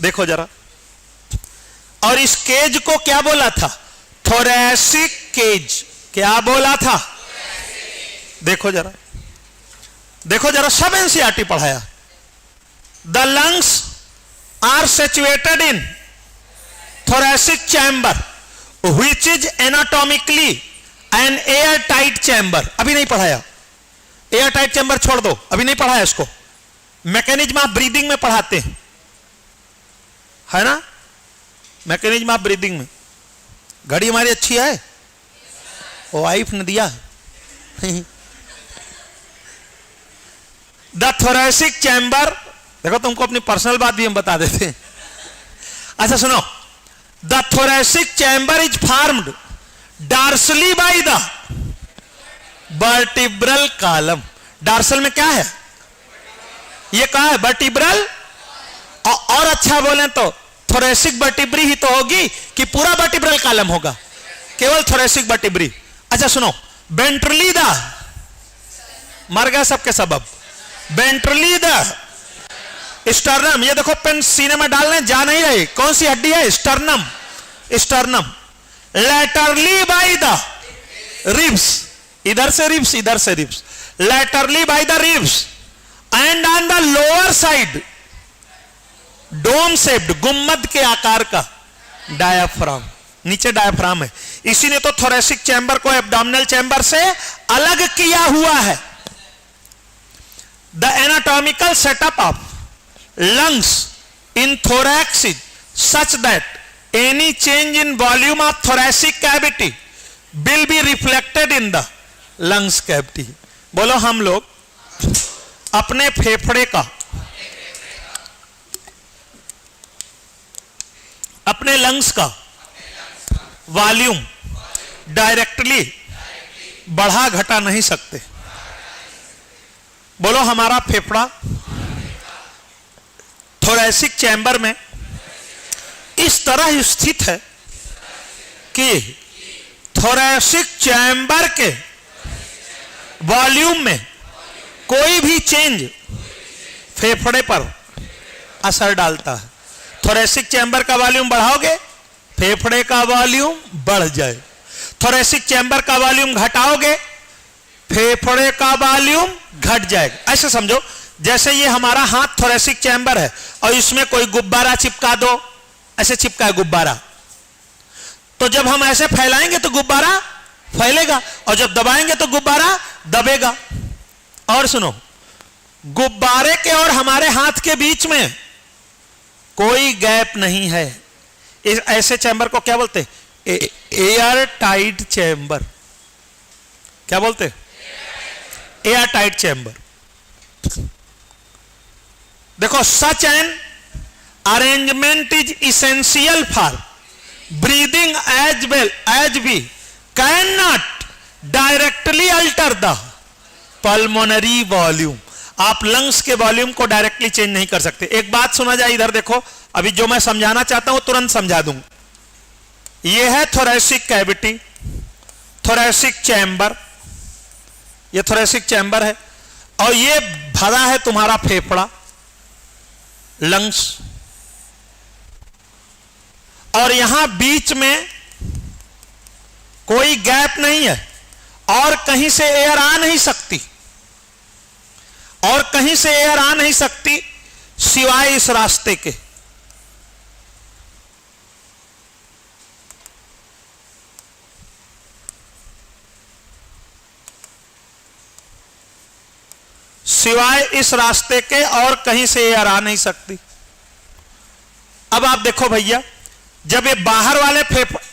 देखो जरा, और इस केज को क्या बोला था, थोरेसिक केज, क्या बोला था, देखो जरा, देखो जरा, सब एनसीईआरटी पढ़ाया। The lungs are situated in thoracic chamber which is anatomically an air tight chamber, अभी नहीं पढ़ाया, एयर टाइट चैम्बर छोड़ दो, अभी नहीं पढ़ाया इसको, मैकेनिज्म ऑफ ब्रीदिंग में पढ़ाते हैं, है ना, मैकेनिज्म ऑफ ब्रीदिंग में। घड़ी हमारी अच्छी है, वो वाइफ ने दिया है। द थोरेसिक चैम्बर, देखो तुमको अपनी पर्सनल बात भी हम बता देते हैं। अच्छा सुनो, the thoracic chamber is formed dorsally by the vertebral column. Dorsal में क्या है, ये कहा है वर्टिब्रल, और अच्छा बोले तो थोरेसिक वर्टिब्री ही तो होगी कि पूरा वर्टिब्रल कॉलम होगा, केवल थोरेसिक वर्टिब्री। अच्छा सुनो, वेंट्रली द, मर गया सबके सबब, वेंट्रली द स्टर्नम, ये देखो पेन सीने में डालने जा नहीं रही, कौन सी हड्डी है, sternum, sternum. Laterally by the ribs, इधर से रिब्स, इधर से ribs, laterally by the ribs, and on the lower side dome shaped, गुम्मद के आकार का डायाफ्राम, नीचे डायाफ्राम है। इसी ने तो थोरेसिक चैम्बर को एब्डोमिनल चैम्बर से अलग किया हुआ है। The anatomical setup of lungs in thorax is such that any change in volume of thoracic cavity will be reflected in the lungs cavity। बोलो, हम लोग अपने फेफड़े का, अपने लंग्स का वॉल्यूम डायरेक्टली बढ़ा घटा नहीं सकते। बोलो, हमारा फेफड़ा थोरेसिक चैम्बर में इस तरह स्थित है कि थोरेसिक चैम्बर के वॉल्यूम में कोई भी चेंज फेफड़े पर असर डालता है। थोरेसिक चैम्बर का वॉल्यूम बढ़ाओगे, फेफड़े का वॉल्यूम बढ़ जाए, थोरेसिक चैम्बर का वॉल्यूम घटाओगे, फेफड़े का वॉल्यूम घट जाएगा। ऐसे समझो, जैसे ये हमारा हाथ थोरेसिक चैम्बर है और इसमें कोई गुब्बारा चिपका दो, ऐसे चिपका है गुब्बारा, तो जब हम ऐसे फैलाएंगे तो गुब्बारा फैलेगा, और जब दबाएंगे तो गुब्बारा दबेगा। और सुनो, गुब्बारे के और हमारे हाथ के बीच में कोई गैप नहीं है। ऐसे चैम्बर को क्या बोलते हैं, एयर टाइट चैम्बर। क्या बोलते हैं, एयर टाइट चैम्बर। देखो, such an arrangement is essential for breathing as well as we can not directly alter the pulmonary volume. आप लंग्स के वॉल्यूम को डायरेक्टली चेंज नहीं कर सकते। एक बात सुना जाए, इधर देखो, अभी जो मैं समझाना चाहता हूं तुरंत समझा दूंगा। यह है थोरेसिक कैविटी, थोरेसिक चैम्बर, यह थोरेसिक चैम्बर है, और यह भरा है तुम्हारा फेफड़ा, लंग्स, और यहां बीच में कोई गैप नहीं है और कहीं से एयर आ नहीं सकती, और कहीं से एयर आ नहीं सकती सिवाय इस रास्ते के। सिवाय इस रास्ते के और कहीं से एयर आ नहीं सकती। अब आप देखो भैया, जब ये बाहर वाले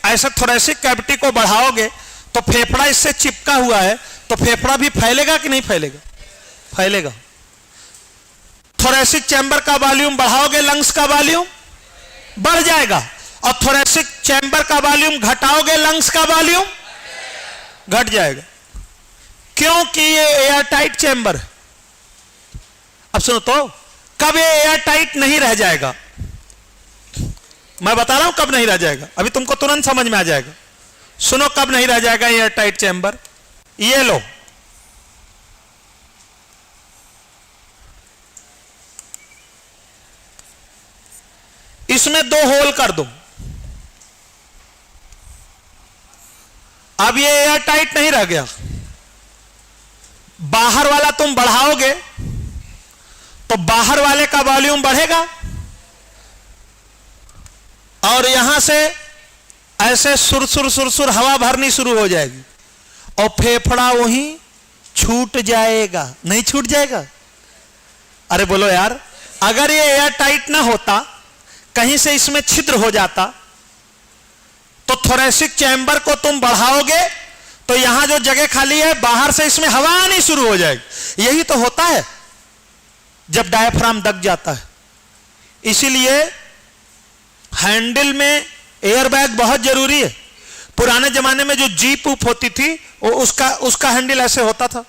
ऐसे थोरेसिक कैविटी को बढ़ाओगे तो फेफड़ा इससे चिपका हुआ है, तो फेफड़ा भी फैलेगा कि नहीं फैलेगा? फैलेगा। थोरेसिक चैम्बर का वॉल्यूम बढ़ाओगे, लंग्स का वॉल्यूम बढ़ जाएगा, और थोरेसिक चैम्बर का वॉल्यूम घटाओगे, लंग्स का वॉल्यूम घट जाएगा। क्योंकि ये एयर टाइट चैम्बर है। अब सुनो तो, कब ये एयर टाइट नहीं रह जाएगा? मैं बता रहा हूं कब नहीं रह जाएगा, अभी तुमको तुरंत समझ में आ जाएगा। सुनो कब नहीं रह जाएगा एयर टाइट चैम्बर। ये लो, इसमें 2 होल कर दो। अब ये एयर टाइट नहीं रह गया। बाहर वाला तुम बढ़ाओगे तो बाहर वाले का वॉल्यूम बढ़ेगा, और यहां से ऐसे सुरसुर सुरसुर हवा भरनी शुरू हो जाएगी, और फेफड़ा वहीं छूट जाएगा। नहीं छूट जाएगा? अरे बोलो यार, अगर ये एयर टाइट ना होता, कहीं से इसमें छिद्र हो जाता, तो थोरेसिक चैम्बर को तुम बढ़ाओगे तो यहां जो जगह खाली है बाहर से इसमें हवा आनी शुरू हो जाएगी। यही तो होता है जब डायफ्राम दब जाता है। इसीलिए हैंडल में एयरबैग बहुत जरूरी है। पुराने जमाने में जो जीप उप होती थी वो उसका हैंडल ऐसे होता था।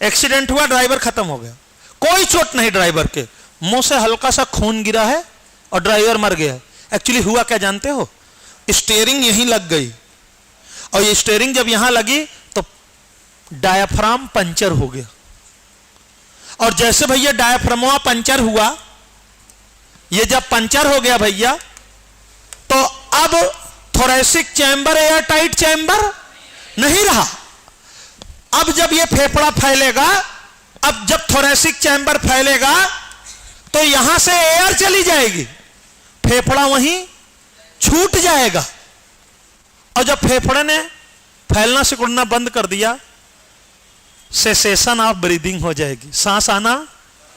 एक्सीडेंट हुआ, ड्राइवर खत्म हो गया, कोई चोट नहीं ड्राइवर के, मुंह से हल्का सा खून गिरा है और ड्राइवर मर गया। एक्चुअली हुआ क्या जानते हो? स्टीयरिंग यहीं लग गई, और ये स्टीयरिंग जब यहां लगी तो डायाफ्राम पंचर हो गया। और जैसे भैया डायाफ्राम पंचर हुआ, ये जब पंचर हो गया भैया, तो अब thoracic chamber air tight chamber नहीं रहा। अब जब ये फेफड़ा फैलेगा, अब जब थोरेसिक चैम्बर फैलेगा तो यहां से एयर चली जाएगी, फेफड़ा वहीं छूट जाएगा, और जब फेफड़े ने फैलना सिकुड़ना बंद कर दिया, सेसेशन ऑफ ब्रीदिंग हो जाएगी, सांस आना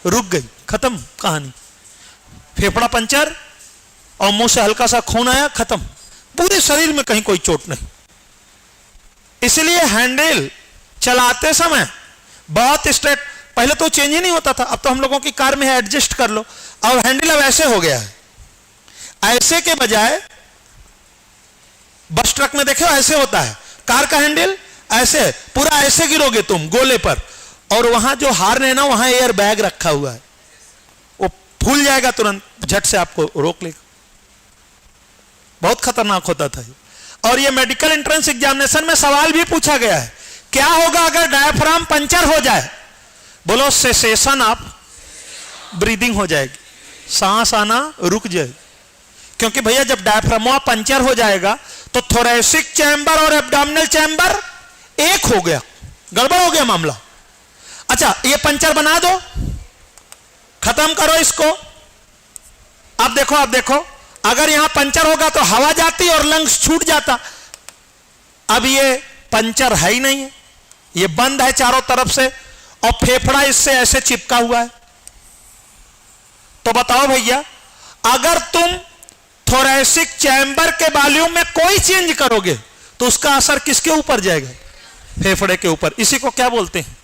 रुक गई, खत्म कहानी। फेफड़ा पंचर और मुंह से हल्का सा खून आया, खत्म। पूरे शरीर में कहीं कोई चोट नहीं। इसलिए हैंडल चलाते समय बहुत स्ट्रेट, पहले तो चेंज ही नहीं होता था, अब तो हम लोगों की कार में है, एडजस्ट कर लो। और हैंडल अब ऐसे हो गया है, ऐसे के बजाय बस ट्रक में देखो ऐसे होता है, कार का हैंडल ऐसे, पूरा ऐसे गिरोगे तुम गोले पर, और वहां जो हार्न है ना, वहां एयर बैग रखा हुआ है, वो फूल जाएगा तुरंत, झट से आपको रोक लेगा। बहुत खतरनाक होता था ये। और ये मेडिकल एंट्रेंस एग्जामिनेशन में सवाल भी पूछा गया है, क्या होगा अगर डायफ्राम पंचर हो जाए? बोलो सेसेशन ऑफ ब्रीदिंग हो जाएगी, सांस आना रुक जाएगी। क्योंकि भैया जब डायफ्राम पंचर हो जाएगा तो थोरेसिक चैम्बर और एब्डोमिनल चैम्बर एक हो गया, गड़बड़ हो गया मामला। अच्छा, ये पंचर बना दो, खत्म करो इसको। अब देखो, अगर यहां पंचर होगा तो हवा जाती और लंग्स छूट जाता। अब ये पंचर है ही नहीं है, ये बंद है चारों तरफ से, और फेफड़ा इससे ऐसे चिपका हुआ है। तो बताओ भैया, अगर तुम थोरेसिक चैम्बर के वॉल्यूम में कोई चेंज करोगे तो उसका असर किसके ऊपर जाएगा? फेफड़े के ऊपर। इसी को क्या बोलते हैं?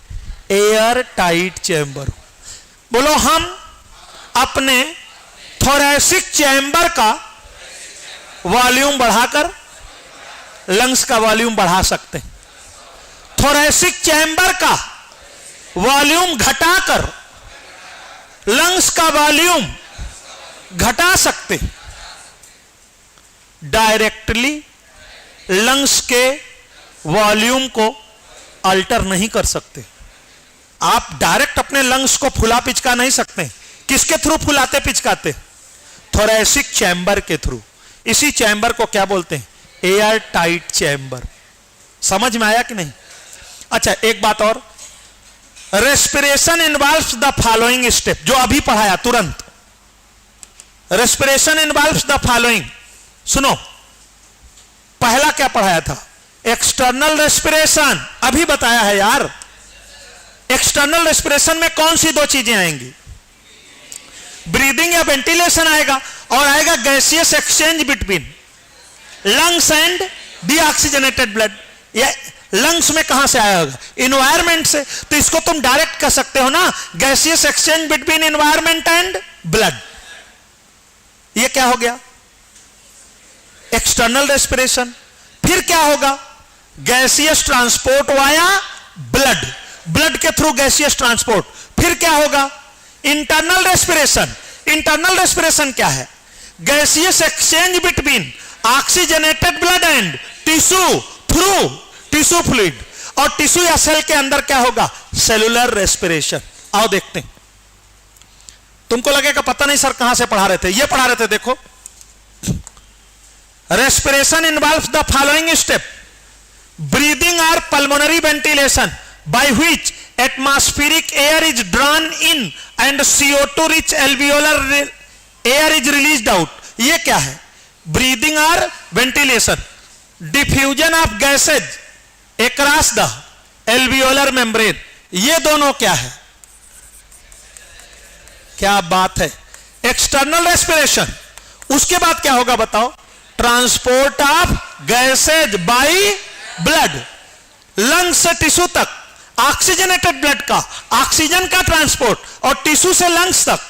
Air tight chamber. बोलो हम अपने थोरेसिक चैम्बर का वॉल्यूम बढ़ाकर लंग्स का वॉल्यूम बढ़ा सकते हैं। थोरेसिक चैम्बर का वॉल्यूम घटाकर लंग्स का वॉल्यूम घटा सकते, डायरेक्टली लंग्स के वॉल्यूम को अल्टर नहीं कर सकते। आप डायरेक्ट अपने लंग्स को फुला पिचका नहीं सकते। किसके थ्रू फुलाते पिचकाते? थोरैसिक चैम्बर के थ्रू। इसी चैम्बर को क्या बोलते हैं? Air tight chamber. समझ में आया कि नहीं? अच्छा, एक बात और, respiration involves the following step, जो अभी पढ़ाया तुरंत। रेस्पिरेशन इन्वॉल्व्स द फॉलोइंग, सुनो। पहला क्या पढ़ाया था? एक्सटर्नल रेस्पिरेशन, अभी बताया है यार। एक्सटर्नल रेस्पिरेशन में कौन सी दो चीजें आएंगी? ब्रीदिंग या वेंटिलेशन आएगा, और आएगा gaseous exchange between lungs and deoxygenated blood. ये लंग्स में कहां से आया होगा? इन्वायरमेंट से। तो इसको तुम डायरेक्ट कर सकते हो ना, gaseous exchange between environment and blood. ये क्या हो गया? External respiration. फिर क्या होगा? Gaseous transport via blood, blood के थ्रू गैसियस ट्रांसपोर्ट। फिर क्या होगा? Internal respiration. इंटरनल रेस्पिरेशन क्या है? Gaseous exchange between oxygenated blood and tissue through tissue fluid. और टिश्यू या सेल के अंदर क्या होगा? Cellular respiration. आओ देखते हैं। तुमको लगेगा पता नहीं सर कहां से पढ़ा रहे थे। ये पढ़ा रहे थे, देखो। Respiration involves the following step: breathing और pulmonary ventilation, by which atmospheric air is drawn in and CO2 rich alveolar air is released out। ये क्या है? ब्रीदिंग और ventilation. Diffusion of gases across the alveolar membrane, ये दोनों क्या है? क्या बात है? External respiration. उसके बाद क्या होगा बताओ? Transport of gases by blood, lung से टिश्यू तक ऑक्सीजनेटेड ब्लड का ऑक्सीजन का ट्रांसपोर्ट, और टिश्यू से लंग्स तक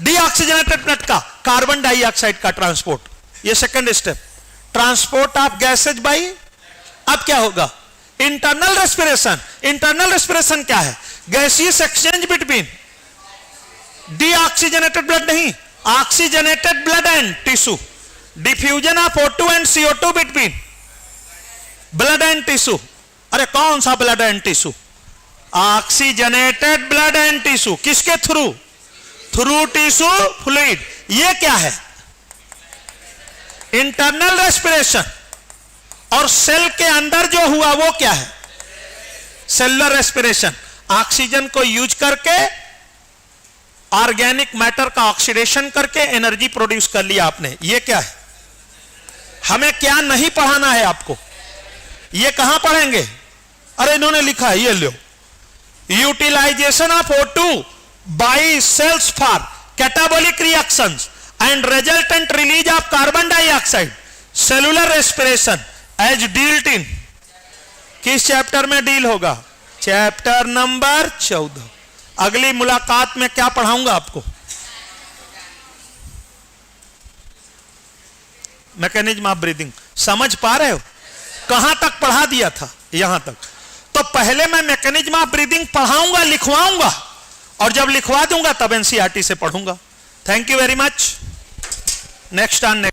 डीऑक्सीजनेटेड ब्लड का कार्बन डाइऑक्साइड का ट्रांसपोर्ट। ये second step, transport of gases by. अब क्या होगा? Internal respiration. इंटरनल रेस्पिरेशन क्या है? Gaseous exchange between deoxygenated blood नहीं, oxygenated blood and tissue. Diffusion of O2 and CO2 between blood and tissue. अरे कौन सा blood and tissue? Oxygenated blood and tissue. किसके थ्रू? Through tissue fluid. ये क्या है? Internal respiration. और cell के अंदर जो हुआ वो क्या है? Cellular respiration. ऑक्सीजन को यूज करके ऑर्गेनिक मैटर का ऑक्सीडेशन करके एनर्जी प्रोड्यूस कर लिया आपने। ये क्या है? हमें क्या नहीं पढ़ाना है आपको? ये कहां पढ़ेंगे? अरे इन्होंने लिखा है, ये लो। Utilization of O2 by cells for catabolic reactions and resultant release of carbon dioxide, cellular respiration as dealt in. किस चैप्टर में डील होगा? Chapter number 14। अगली मुलाकात में क्या पढ़ाऊंगा आपको? Mechanism of breathing. समझ पा रहे हो? कहां तक पढ़ा दिया था? यहां तक। तो पहले मैं मैकेनिज्म ऑफ ब्रीदिंग पढ़ाऊंगा, लिखवाऊंगा, और जब लिखवा दूंगा तब एनसीईआरटी से पढ़ूंगा। Thank you very much. Next on next.